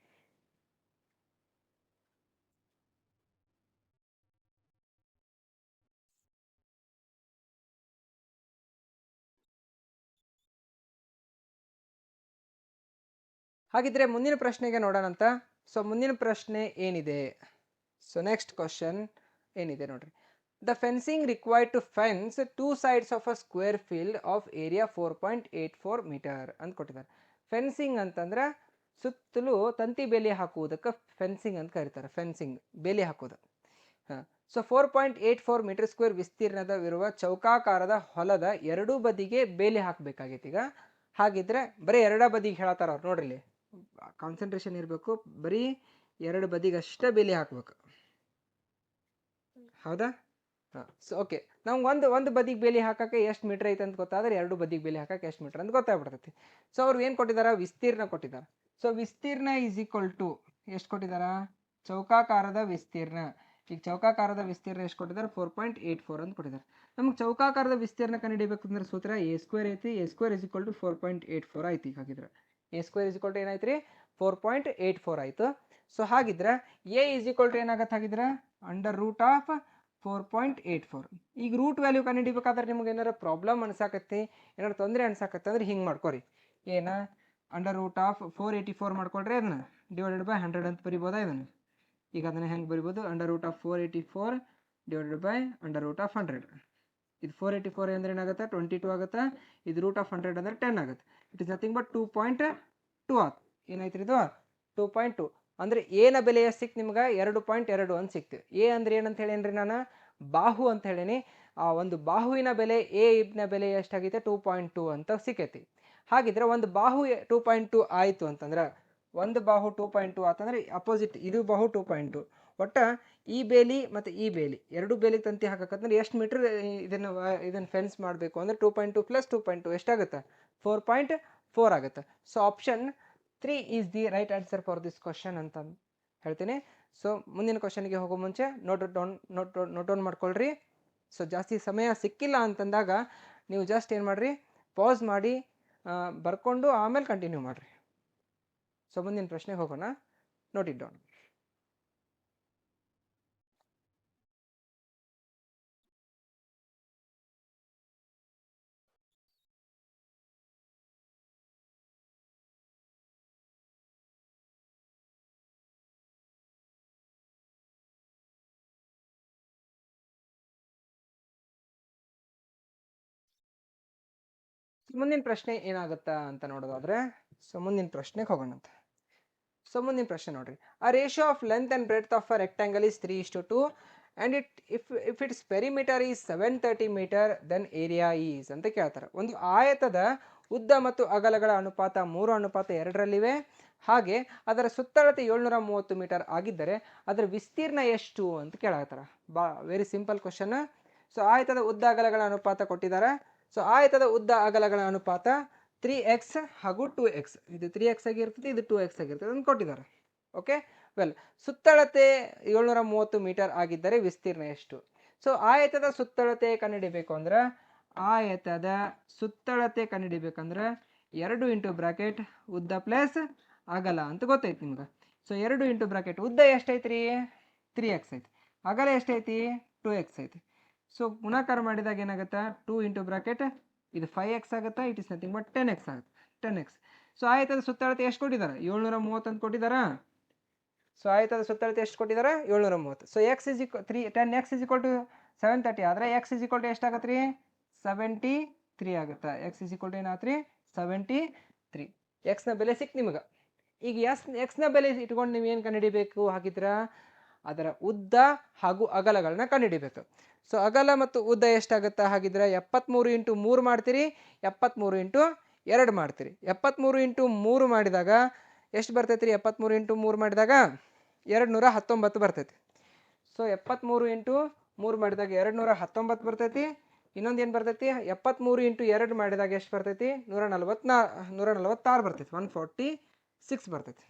ಹಾಗಿದ್ರೆ ಮುಂದಿನ ಪ್ರಶ್ನೆಗೆ ನೋಡೋಣಂತ ಸೊ ಮುಂದಿನ ಪ್ರಶ್ನೆ ಏನಿದೆ ಸೊ ನೆಕ್ಸ್ಟ್ ಕ್ವಶನ್ ಏನಿದೆ ನೋಡ್ರಿ the fencing required to fence 2 sides of a square field of area 4.84 metre ಅಂತ ಕೊಟ್ಟಿದ್ದಾರೆ ಫೆನ್ಸಿಂಗ್ ಅಂತಂದ್ರೆ ಸುತ್ತಲೂ ತಂತಿ ಬೇಲಿ ಹಾಕುವುದಕ್ಕೆ ಫೆನ್ಸಿಂಗ್ ಅಂತ ಕರೀತಾರೆ ಫೆನ್ಸಿಂಗ್ ಬೇಲಿ ಹಾಕೋದು ಸೊ 4.84 ಮೀಟರ್ ಸ್ಕ್ವೇರ್ ವಿಸ್ತೀರ್ಣದವಿರುವ ಚೌಕಾಕಾರದ ಹೊಲದ ಎರಡೂ ಬದಿಗೆ ಬೇಲಿ ಹಾಕಬೇಕಾಗೈತಿ ಈಗ ಹಾಗಿದ್ರೆ ಬರೀ ಎರಡ ಬದಿಗೆ ಹೇಳತ್ತಾರ ಅವ್ರು ನೋಡ್ರಿ ಕಾನ್ಸಂಟ್ರೇಷನ್ ಇರಬೇಕು ಬರೀ ಎರಡು ಬದಿಗೆ ಅಷ್ಟೇ ಬೇಲಿ ಹಾಕ್ಬೇಕು ಹೌದಾ ಸೊ ಓಕೆ ನಮ್ಗೆ ಒಂದು ಬದಿಗೆ ಬೇಲಿ ಹಾಕಕ್ಕೆ ಎಷ್ಟು ಮೀಟರ್ ಐತೆ ಅಂತ ಗೊತ್ತಾದ್ರೆ ಎರಡು ಬದಿಗೆ ಬೇಲಿ ಹಾಕಕ್ಕೆ ಎಷ್ಟು ಮೀಟರ್ ಅಂತ ಗೊತ್ತಾಗ್ಬಿಡ್ತೈತಿ ಸೊ ಅವ್ರು ಏನು ಕೊಟ್ಟಿದ್ದಾರೆ ವಿಸ್ತೀರ್ಣ ಕೊಟ್ಟಿದ್ದಾರೆ ಸೊ ವಿಸ್ತೀರ್ಣ ಈಸ್ ಈಕ್ವಲ್ ಟು ಎಷ್ಟು ಕೊಟ್ಟಿದಾರ ಚೌಕಾಕಾರದ ವಿಸ್ತೀರ್ಣ ಈಗ ಚೌಕಾಕಾರದ ವಿಸ್ತೀರ್ಣ ಎಷ್ಟು ಕೊಟ್ಟಿದ್ದಾರೆ 4.84 ಅಂತ ಕೊಟ್ಟಿದ್ದಾರೆ ನಮ್ಗೆ ಚೌಕಾಕಾರದ ವಿಸ್ತೀರ್ಣ ಕಂಡುಹಿಡಿಬೇಕಂದ್ರೆ ಸೂತ್ರ ಎ ಸ್ಕ್ವೇರ್ ಐತಿ a square is equal to 4.84 ಐತಿ ಹಾಗಿದ್ರೆ a square is equal to ಏನಾಯ್ತು ರೀ 4.84 ಆಯಿತು ಸೊ ಹಾಗಿದ್ರೆ ಎ ಇಸ್ ಈಕ್ವಲ್ ಟು ಏನಾಗತ್ತೆ ಹಾಗಿದ್ರೆ ಅಂಡರ್ ರೂಟ್ ಆಫ್ 4.84 ಈಗ ರೂಟ್ ವ್ಯಾಲ್ಯೂ ಕಂಡುಹಿಡಿಬೇಕಾದ್ರೆ ನಿಮ್ಗೆ ಏನಾರ ಪ್ರಾಬ್ಲಮ್ ಅನ್ಸಾಕತ್ತಿ ಏನಾರು ತೊಂದರೆ ಅನ್ಸಾಕತ್ತೆ ಅಂದ್ರೆ ಹಿಂಗೆ ಮಾಡ್ಕೊರಿ ಏನ ಅಂಡರ್ ರೂಟ್ ಆಫ್ 484 ಮಾಡ್ಕೊಳ್ರಿ ಅದನ್ನ ಡಿವೈಡೆಡ್ ಬೈ 100 ಅಂತ ಬರಿಬೋದಾ ಇದನ್ನು ಈಗ ಅದನ್ನ ಹೆಂಗೆ ಬರಿಬೋದು under root of 484 divided by under root of 100 ಇದು 484 ಅಂದ್ರೆ ಏನಾಗುತ್ತೆ 22 ಆಗುತ್ತೆ ಇದು ರೂಟ್ ಆಫ್ 100 ಅಂದ್ರೆ 10 ಆಗುತ್ತೆ ಇಟ್ ಇಸ್ ನಥಿಂಗ್ ಬಟ್ 2.2 ಆತ್ ಏನಾಯ್ತು ಇದು 2.2 ಅಂದ್ರೆ ಎನ ಬೆಲೆ ಎಷ್ಟು ಸಿಕ್ತು ನಿಮ್ಗೆ 2.2 ಅಂತ ಸಿಕ್ತು ಎ ಅಂದ್ರೆ ಏನಂತ ಹೇಳೇನ್ರಿ ನಾನು ಬಾಹು ಅಂತ ಹೇಳೀನಿ ಆ ಒಂದು ಬಾಹುವಿನ ಬೆಲೆ ಎ ನ ಬೆಲೆ ಎಷ್ಟಾಗೈತೆ 2.2 ಅಂತ ಸಿಕ್ಕೈತಿ ಹಾಗಿದ್ರೆ ಒಂದು ಬಾಹು 2.2 ಆಯಿತು ಅಂತಂದ್ರೆ ಒಂದು ಬಾಹು 2.2 ಆತಂದ್ರೆ ಅಪೋಸಿಟ್ ಇದು ಬಾಹು 2.2 ಒಟ್ಟ ಈ ಬೇಲಿ ಮತ್ತು ಈ ಬೇಲಿ ಎರಡು ಬೇಲಿಗೆ ತಂತಿ ಹಾಕಕ್ಕಂದ್ರೆ ಎಷ್ಟು ಮೀಟರ್ ಇದನ್ನು ಫೆನ್ಸ್ ಮಾಡಬೇಕು ಅಂದರೆ 2.2 ಪ್ಲಸ್ 2.2 ಎಷ್ಟಾಗುತ್ತೆ 4.4 ಆಗುತ್ತೆ so option 3 is the right answer for this question ಅಂತ ಹೇಳ್ತೀನಿ ಸೊ ಮುಂದಿನ ಕ್ವಶನ್ಗೆ ಹೋಗೋ ಮುಂಚೆ ನೋಟ್ ಡೌನ್ ಮಾಡ್ಕೊಳ್ರಿ ಸೊ ಜಾಸ್ತಿ ಸಮಯ ಸಿಕ್ಕಿಲ್ಲ ಅಂತಂದಾಗ ನೀವು ಜಸ್ಟ್ ಏನು ಮಾಡಿರಿ ಪಾಸ್ ಮಾಡಿ ಬರ್ಕೊಂಡು ಆಮೇಲೆ ಕಂಟಿನ್ಯೂ ಮಾಡಿರಿ ಸೊ ಮುಂದಿನ ಪ್ರಶ್ನೆಗೆ ಹೋಗೋಣ ನೋಟ್ ಇಟ್ ಡೌನ್ ಮುಂದಿನ ಪ್ರಶ್ನೆ ಏನಾಗುತ್ತಾ ಅಂತ ನೋಡೋದಾದ್ರೆ ಸೊ ಮುಂದಿನ ಪ್ರಶ್ನೆಗೆ ಹೋಗೋಣಂತ ಸೊ ಮುಂದಿನ ಪ್ರಶ್ನೆ ನೋಡ್ರಿ ಆ ratio of length and breadth of a rectangle is 3:2 and if its perimeter is 730 metre then area is ಅಂತ ಕೇಳ್ತಾರೆ ಒಂದು ಆಯತದ ಉದ್ದ ಮತ್ತು ಅಗಲಗಳ ಅನುಪಾತ 3:2 ಹಾಗೆ ಅದರ ಸುತ್ತಳತೆ 730 ಮೀಟರ್ ಆಗಿದ್ದರೆ ಅದರ ವಿಸ್ತೀರ್ಣ ಎಷ್ಟು ಅಂತ ಕೇಳಾಗ್ತಾರ ವೆರಿ ಸಿಂಪಲ್ ಕ್ವಶನ್ ಸೊ ಆಯತದ ಉದ್ದ ಅಗಲಗಳ ಅನುಪಾತ ಕೊಟ್ಟಿದ್ದಾರೆ ಸೊ ಆಯತದ ಉದ್ದ ಅಗಲಗಳ ಅನುಪಾತ 3x ಹಾಗೂ 2x ಇದು 3x ಆಗಿರ್ತದೆ ಇದು 2x ಆಗಿರ್ತದೆ ಅಂತ ಕೊಟ್ಟಿದ್ದಾರೆ ಓಕೆ ವೆಲ್ ಸುತ್ತಳತೆ 730 ಮೀಟರ್ ಆಗಿದ್ದರೆ ವಿಸ್ತೀರ್ಣ ಎಷ್ಟು ಸೊ ಆಯತದ ಸುತ್ತಳತೆ ಕಂಡುಹಿಡಿಬೇಕು ಅಂದ್ರೆ ಆಯತದ ಸುತ್ತಳತೆ ಕಂಡುಹಿಡಿಬೇಕಂದ್ರೆ 2 ಇಂಟು ಬ್ರಾಕೆಟ್ ಉದ್ದ ಪ್ಲಸ್ ಅಗಲ ಅಂತ ಗೊತ್ತೈತಿ ನಿಮ್ಗೆ ಸೊ 2 ಇಂಟು ಬ್ರಾಕೆಟ್ ಉದ್ದ ಎಷ್ಟೈತಿ ರೀ 3x ಐತಿ ಅಗಲ ಎಷ್ಟೈತಿ 2x ಐತಿ ಸೊ ಗುಣಾಕಾರ ಮಾಡಿದಾಗ ಏನಾಗುತ್ತೆ 2 ಇಂಟು ಬ್ರಾಕೆಟ್ ಇದು 5x ಆಗುತ್ತಾ, it is nothing but 10x ಆಗುತ್ತೆ, 10x. ಸೊ ಆಯತದ ಸುತ್ತಳತೆ ಎಷ್ಟು ಕೊಟ್ಟಿದ್ದಾರೆ? 730 ಅಂತ ಕೊಟ್ಟಿದ್ದಾರಾ? ಸೊ ಆಯತದ ಸುತ್ತಳತೆ ಎಷ್ಟು ಕೊಟ್ಟಿದ್ದಾರೆ? 730. So x is equal 3 10x is equal to 730 ಆದರೆ x ಇಸ್ ಈಕ್ವಲ್ ಟು ಎಷ್ಟಾಗತ್ತೆ ರೀ? 73 ಆಗುತ್ತೆ. x ಇಸ್ ಈಕ್ವಲ್ ಟು ಏನಾಗುತ್ತೆ ರೀ? 73. x ನ ಬೆಲೆ ಸಿಕ್ತು ನಿಮಗೆ. ಈಗ x ನ ಬೆಲೆ ಇಟ್ಕೊಂಡು ನೀವು ಏನು ಕಂಡುಹಿಡಿಬೇಕು ಹಾಗಿದ್ರೆ? ಅದರ ಉದ್ದ ಹಾಗೂ ಅಗಲಗಳನ್ನ ಕಂಡುಹಿಡಿಬೇಕು. ಸೊ ಅಗಲ ಮತ್ತು ಉದ್ದ ಎಷ್ಟಾಗುತ್ತಾ ಹಾಗಿದ್ರೆ? 73 ಇಂಟು 3 ಮಾಡ್ತೀರಿ, 73 ಇಂಟು 2 ಮಾಡ್ತೀರಿ. 73 ಇಂಟು 3 ಮಾಡಿದಾಗ ಎಷ್ಟು ಬರ್ತೈತಿ ರೀ? 73 ಇಂಟು 3 ಮಾಡಿದಾಗ 219 ಬರ್ತೈತಿ. ಸೊ 73 ಇಂಟು 3 ಮಾಡಿದಾಗ 219 ಬರ್ತೈತಿ. ಇನ್ನೊಂದು ಏನು ಬರ್ತೈತಿ? 73 ಇಂಟು 2 ಮಾಡಿದಾಗ ಎಷ್ಟು ಬರ್ತೈತಿ? 146 ಬರ್ತೈತಿ, 146 ಬರ್ತೈತಿ.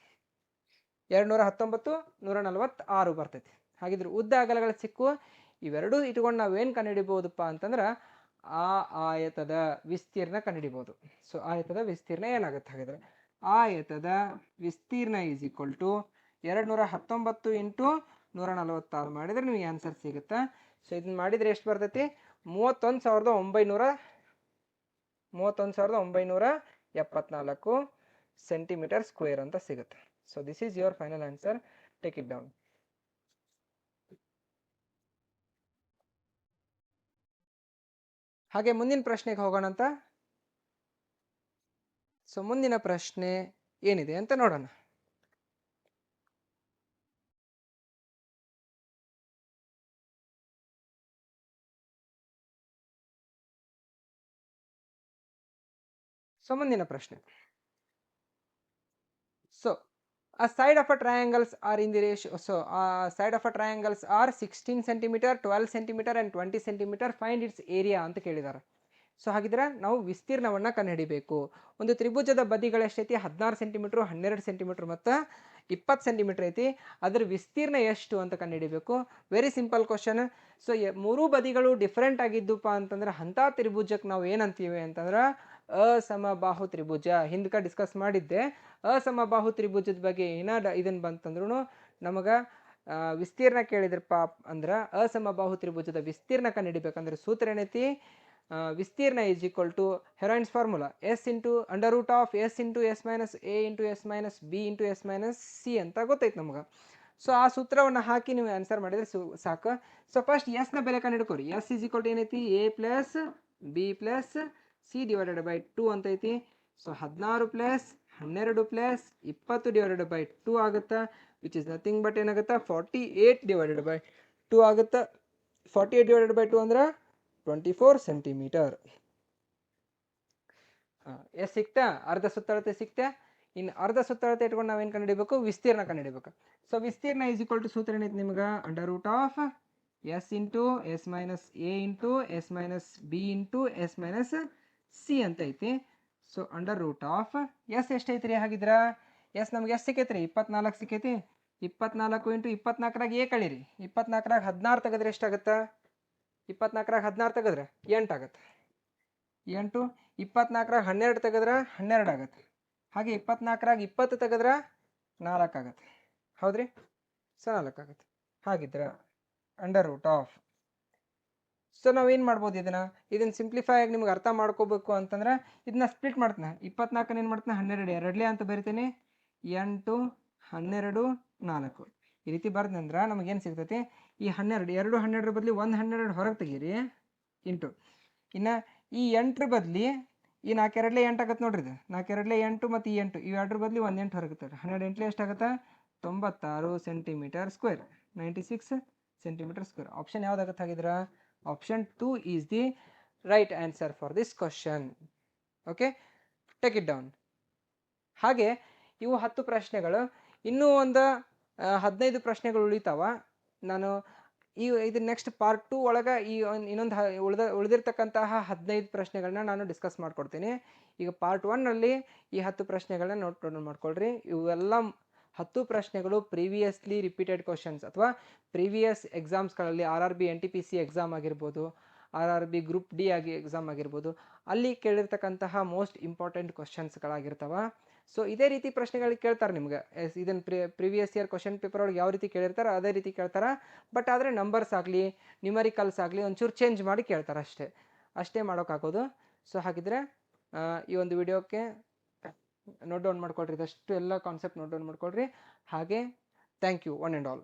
219 146 ಬರ್ತೈತಿ. ಹಾಗಿದ್ರೆ ಉದ್ದ ಅಗಲಗಳ ಸಿಕ್ಕು. ಇವೆರಡೂ ಇಟ್ಕೊಂಡು ನಾವೇನು ಕಂಡುಹಿಡಿಬೋದಪ್ಪ ಅಂತಂದ್ರೆ ಆ ಆಯತದ ವಿಸ್ತೀರ್ಣ ಕಂಡುಹಿಡಿಬೋದು. ಸೊ ಆಯತದ ವಿಸ್ತೀರ್ಣ ಏನಾಗುತ್ತೆ ಹಾಗಿದ್ರೆ? ಆಯತದ ವಿಸ್ತೀರ್ಣ ಈಸ್ ಈಕ್ವಲ್ ಟು 219 ಇಂಟು 146 ಮಾಡಿದ್ರೆ ನಿಮಗೆ ಆನ್ಸರ್ ಸಿಗುತ್ತೆ. ಸೊ ಇದನ್ನ ಮಾಡಿದರೆ ಎಷ್ಟು ಬರ್ತೈತಿ? 31,974 ಸೆಂಟಿಮೀಟರ್ ಸ್ಕ್ವೇರ್ ಅಂತ ಸಿಗುತ್ತೆ. So this is your final answer. Take it down. ಹಾಗೆ ಮುಂದಿನ ಪ್ರಶ್ನೆಗೆ ಹೋಗೋಣಂತ. ಸೊ ಮುಂದಿನ ಪ್ರಶ್ನೆ ಏನಿದೆ ಅಂತ ನೋಡೋಣ. ಸೊ ಮುಂದಿನ ಪ್ರಶ್ನೆ. So a side of a triangles are in the ratio. So side of a triangles are 16 centimeter, 12 centimeter and 20 centimeter. Find its area ಅಂತ ಕೇಳಿದ್ದಾರೆ. ಸೊ ಹಾಗಿದ್ರೆ ನಾವು ವಿಸ್ತೀರ್ಣವನ್ನು ಕಂಡುಹಿಡಿಬೇಕು. ಒಂದು ತ್ರಿಭುಜದ ಬದಿಗಳು ಎಷ್ಟೈತಿ? 16 ಸೆಂಟಿಮೀಟ್ರು, 12 ಸೆಂಟಿಮೀಟ್ರ್ ಮತ್ತು 20 ಸೆಂಟಿಮೀಟ್ರ್ ಐತಿ. ಅದರ ವಿಸ್ತೀರ್ಣ ಎಷ್ಟು ಅಂತ ಕಂಡುಹಿಡಿಬೇಕು. Very simple question. ಸೊ ಮೂರೂ ಬದಿಗಳು ಡಿಫ್ರೆಂಟ್ ಆಗಿದ್ದಪ್ಪ ಅಂತಂದ್ರೆ ಅಂಥ ತ್ರಿಭುಜಕ್ಕೆ ನಾವು ಏನಂತೀವಿ ಅಂತಂದ್ರೆ ಅಸಮಬಾಹು ತ್ರಿಭುಜ. ಹಿಂದಕ್ಕೆ ಡಿಸ್ಕಸ್ ಮಾಡಿದ್ದೆ. ಅಸಮಬಾಹು ತ್ರಿಭುಜದ ಬಗ್ಗೆ ಇದನ್ನು ಬಂತಂದ್ರೂ ನಮಗೆ ವಿಸ್ತೀರ್ಣ ಕೇಳಿದ್ರಪ್ಪ ಅಂದ್ರೆ ಅಸಮಬಾಹು ತ್ರಿಭುಜದ ವಿಸ್ತೀರ್ಣ ಕಂಡುಹಿಡಿಬೇಕಂದ್ರೆ ಸೂತ್ರ ಏನೈತಿ? ವಿಸ್ತೀರ್ಣ is equal to Heron's formula S into under root of S into S minus A into S minus B into S minus C ಅಂತ ಗೊತ್ತೈತೆ ನಮಗೆ. ಸೊ ಆ ಸೂತ್ರವನ್ನು ಹಾಕಿ ನೀವು ಆನ್ಸರ್ ಮಾಡಿದರೆ ಸಾಕು. ಸೊ ಫಸ್ಟ್ ಎಸ್ನ ಬೆಲೆ ಕಂಡುಹಿಡ್ಕೋರಿ. ಎಸ್ ಈಸ್ ಈಕ್ವಲ್ ಟು ಏನೈತಿ? A plus B plus C divided by 2 ಅಂತ ಐತಿ. So 16 plus 12 plus 20 divided by 2 ಆಗುತ್ತಾ, ವಿಚ್ ಇಸ್ ನಥಿಂಗ್ ಬಟ್ ಏನಾಗುತ್ತಾ? 48 ಡಿವೈಡೆಡ್ ಬೈ 2 ಆಗುತ್ತಾ. 48 ಡಿವೈಡೆಡ್ ಬೈ 2 ಅಂದ್ರೆ 24 ಸೆಂಟಿಮೀಟರ್. ಎಷ್ಟು ಸಿಕ್ತಾ? ಅರ್ಧ ಸುತ್ತಳತೆ ಸಿಕ್ತಾ. ಇನ್ನು ಅರ್ಧ ಸುತ್ತಳತೆ ಇಟ್ಕೊಂಡು ನಾವೇನು ಕಂಡುಹಿಡಿಬೇಕು? ವಿಸ್ತೀರ್ಣ ಕಂಡುಹಿಡಿಬೇಕು. ಸೊ ವಿಸ್ತೀರ್ಣ ಈಸ್ ಈಕ್ವಲ್ ಟು ಸೂತ್ರ ಏನೈತಿ ನಿಮ್ಗೆ? Under root of S into S minus A into S minus B into S minus C ಅಂತ ಐತಿ. So under root of s ಎಷ್ಟೈತ್ರಿ ಹಾಗಿದ್ರ? ಎಸ್ ನಮ್ಗೆ ಎಷ್ಟು ಸಿಕ್ಕೈತ್ರಿ? 24 ಸಿಕ್ಕೈತಿ. 24 ಇಂಟು 24ರಾಗ ಎ ಕಳೀರಿ. 24ರಾಗ 16 ತೆಗೆದ್ರೆ ಎಷ್ಟಾಗತ್ತಾ? 24ರಾಗ 16 ತೆಗೆದ್ರೆ 8 ಆಗುತ್ತೆ. 8. 24ರಾಗ 12 ತೆಗೆದ್ರೆ 12 ಆಗುತ್ತೆ. ಹಾಗೆ 24ರಾಗ 20 ತೆಗೆದ್ರೆ 4 ಆಗುತ್ತೆ. ಹೌದ್ರಿ? ಸೊ 4 ಆಗುತ್ತೆ. ಹಾಗಿದ್ರೆ ಅಂಡರ್ ರೂಟ್ ಆಫ್. ಸೊ ನಾವೇನು ಮಾಡ್ಬೋದು? ಇದನ್ನು ಸಿಂಪ್ಲಿಫೈ ಆಗಿ ನಿಮ್ಗೆ ಅರ್ಥ ಮಾಡ್ಕೋಬೇಕು ಅಂತಂದ್ರೆ ಇದನ್ನ ಸ್ಪ್ಲಿಟ್ ಮಾಡ್ತಾನೆ. 24 ಏನು ಮಾಡ್ತಾನೆ? 12 ಎರಡಲೇ ಅಂತ ಬರಿತೀನಿ. 8 12 4 ಈ ರೀತಿ ಬರ್ದಂದ್ರೆ ನಮಗೇನು ಸಿಗ್ತೈತಿ? ಈ 12 2 12 ಬದಲಿ 1 12 ಹೊರಗೆ ತೆಗೀರಿ ಇಂಟು. ಇನ್ನು ಈ 8 ಬದಲಿ ಈ 4 2 8 ಆಗುತ್ತೆ ನೋಡ್ರಿ. ಇದು 4 2 8 ಮತ್ತು ಈ 8 ಇವೆರಡರ ಬದಲಿ 1 8 ಹೊರಗೆ 12 8 ಎಷ್ಟಾಗುತ್ತೆ? 96 centimetre square, 96 centimetre square. Option ಯಾವ್ದಾಗುತ್ತೆ ಹಾಗಿದ್ರೆ? Option 2 is the right answer for this question. Okay, take it down. ಹಾಗೆ ಇವು 10 ಪ್ರಶ್ನೆಗಳು. ಇನ್ನೂ ಒಂದು 15 ಪ್ರಶ್ನೆಗಳು ಉಳಿತಾವ. ನಾನು ಇದು ನೆಕ್ಸ್ಟ್ ಪಾರ್ಟ್ 2 ಒಳಗೆ ಈ ಇನ್ನೊಂದು ಉಳಿದಿರ್ತಕ್ಕಂತಹ 15 ಪ್ರಶ್ನೆಗಳನ್ನ ನಾನು ಡಿಸ್ಕಸ್ ಮಾಡ್ಕೊಡ್ತೀನಿ. ಈಗ ಪಾರ್ಟ್ 1ನಲ್ಲಿ ಈ 10 ಪ್ರಶ್ನೆಗಳನ್ನ ನೋಟ್ ಮಾಡ್ಕೊಳ್ರಿ. ಇವೆಲ್ಲ 10 ಪ್ರಶ್ನೆಗಳು ಪ್ರೀವಿಯಸ್ಲಿ ರಿಪೀಟೆಡ್ ಕ್ವಶನ್ಸ್ ಅಥವಾ ಪ್ರೀವಿಯಸ್ ಎಕ್ಸಾಮ್ಸ್ಗಳಲ್ಲಿ RRB NTPC ಎಕ್ಸಾಮ್ ಆಗಿರ್ಬೋದು, RRB ಗ್ರೂಪ್ ಡಿ ಎಕ್ಸಾಮ್ ಆಗಿರ್ಬೋದು, ಅಲ್ಲಿ ಕೇಳಿರ್ತಕ್ಕಂತಹ ಮೋಸ್ಟ್ ಇಂಪಾರ್ಟೆಂಟ್ ಕ್ವಶನ್ಸ್ಗಳಾಗಿರ್ತವೆ. ಸೊ ಇದೇ ರೀತಿ ಪ್ರಶ್ನೆಗಳು ಕೇಳ್ತಾರೆ ನಿಮ್ಗೆ. ಇದನ್ನು ಪ್ರಿವಿಯಸ್ ಇಯರ್ ಕ್ವಶನ್ ಪೇಪರ್ ಒಳಗೆ ಯಾವ ರೀತಿ ಕೇಳಿರ್ತಾರೆ ಅದೇ ರೀತಿ ಕೇಳ್ತಾರೆ. ಬಟ್ ಆದರೆ ನಂಬರ್ಸ್ ಆಗಲಿ ನ್ಯೂಮರಿಕಲ್ಸ್ ಆಗಲಿ ಒಂಚೂರು ಚೇಂಜ್ ಮಾಡಿ ಕೇಳ್ತಾರೆ ಅಷ್ಟೇ. ಅಷ್ಟೇ ಮಾಡೋಕ್ಕಾಗೋದು. ಸೊ ಹಾಗಿದ್ರೆ ಈ ಒಂದು ವಿಡಿಯೋಕ್ಕೆ ನೋಟ್ ಡೌನ್ ಮಾಡ್ಕೊಳ್ರಿ, ಇದಷ್ಟು ಎಲ್ಲ ಕಾನ್ಸೆಪ್ಟ್ ನೋಟ್ ಡೌನ್ ಮಾಡ್ಕೊಳ್ರಿ. ಹಾಗೆ thank you one and all.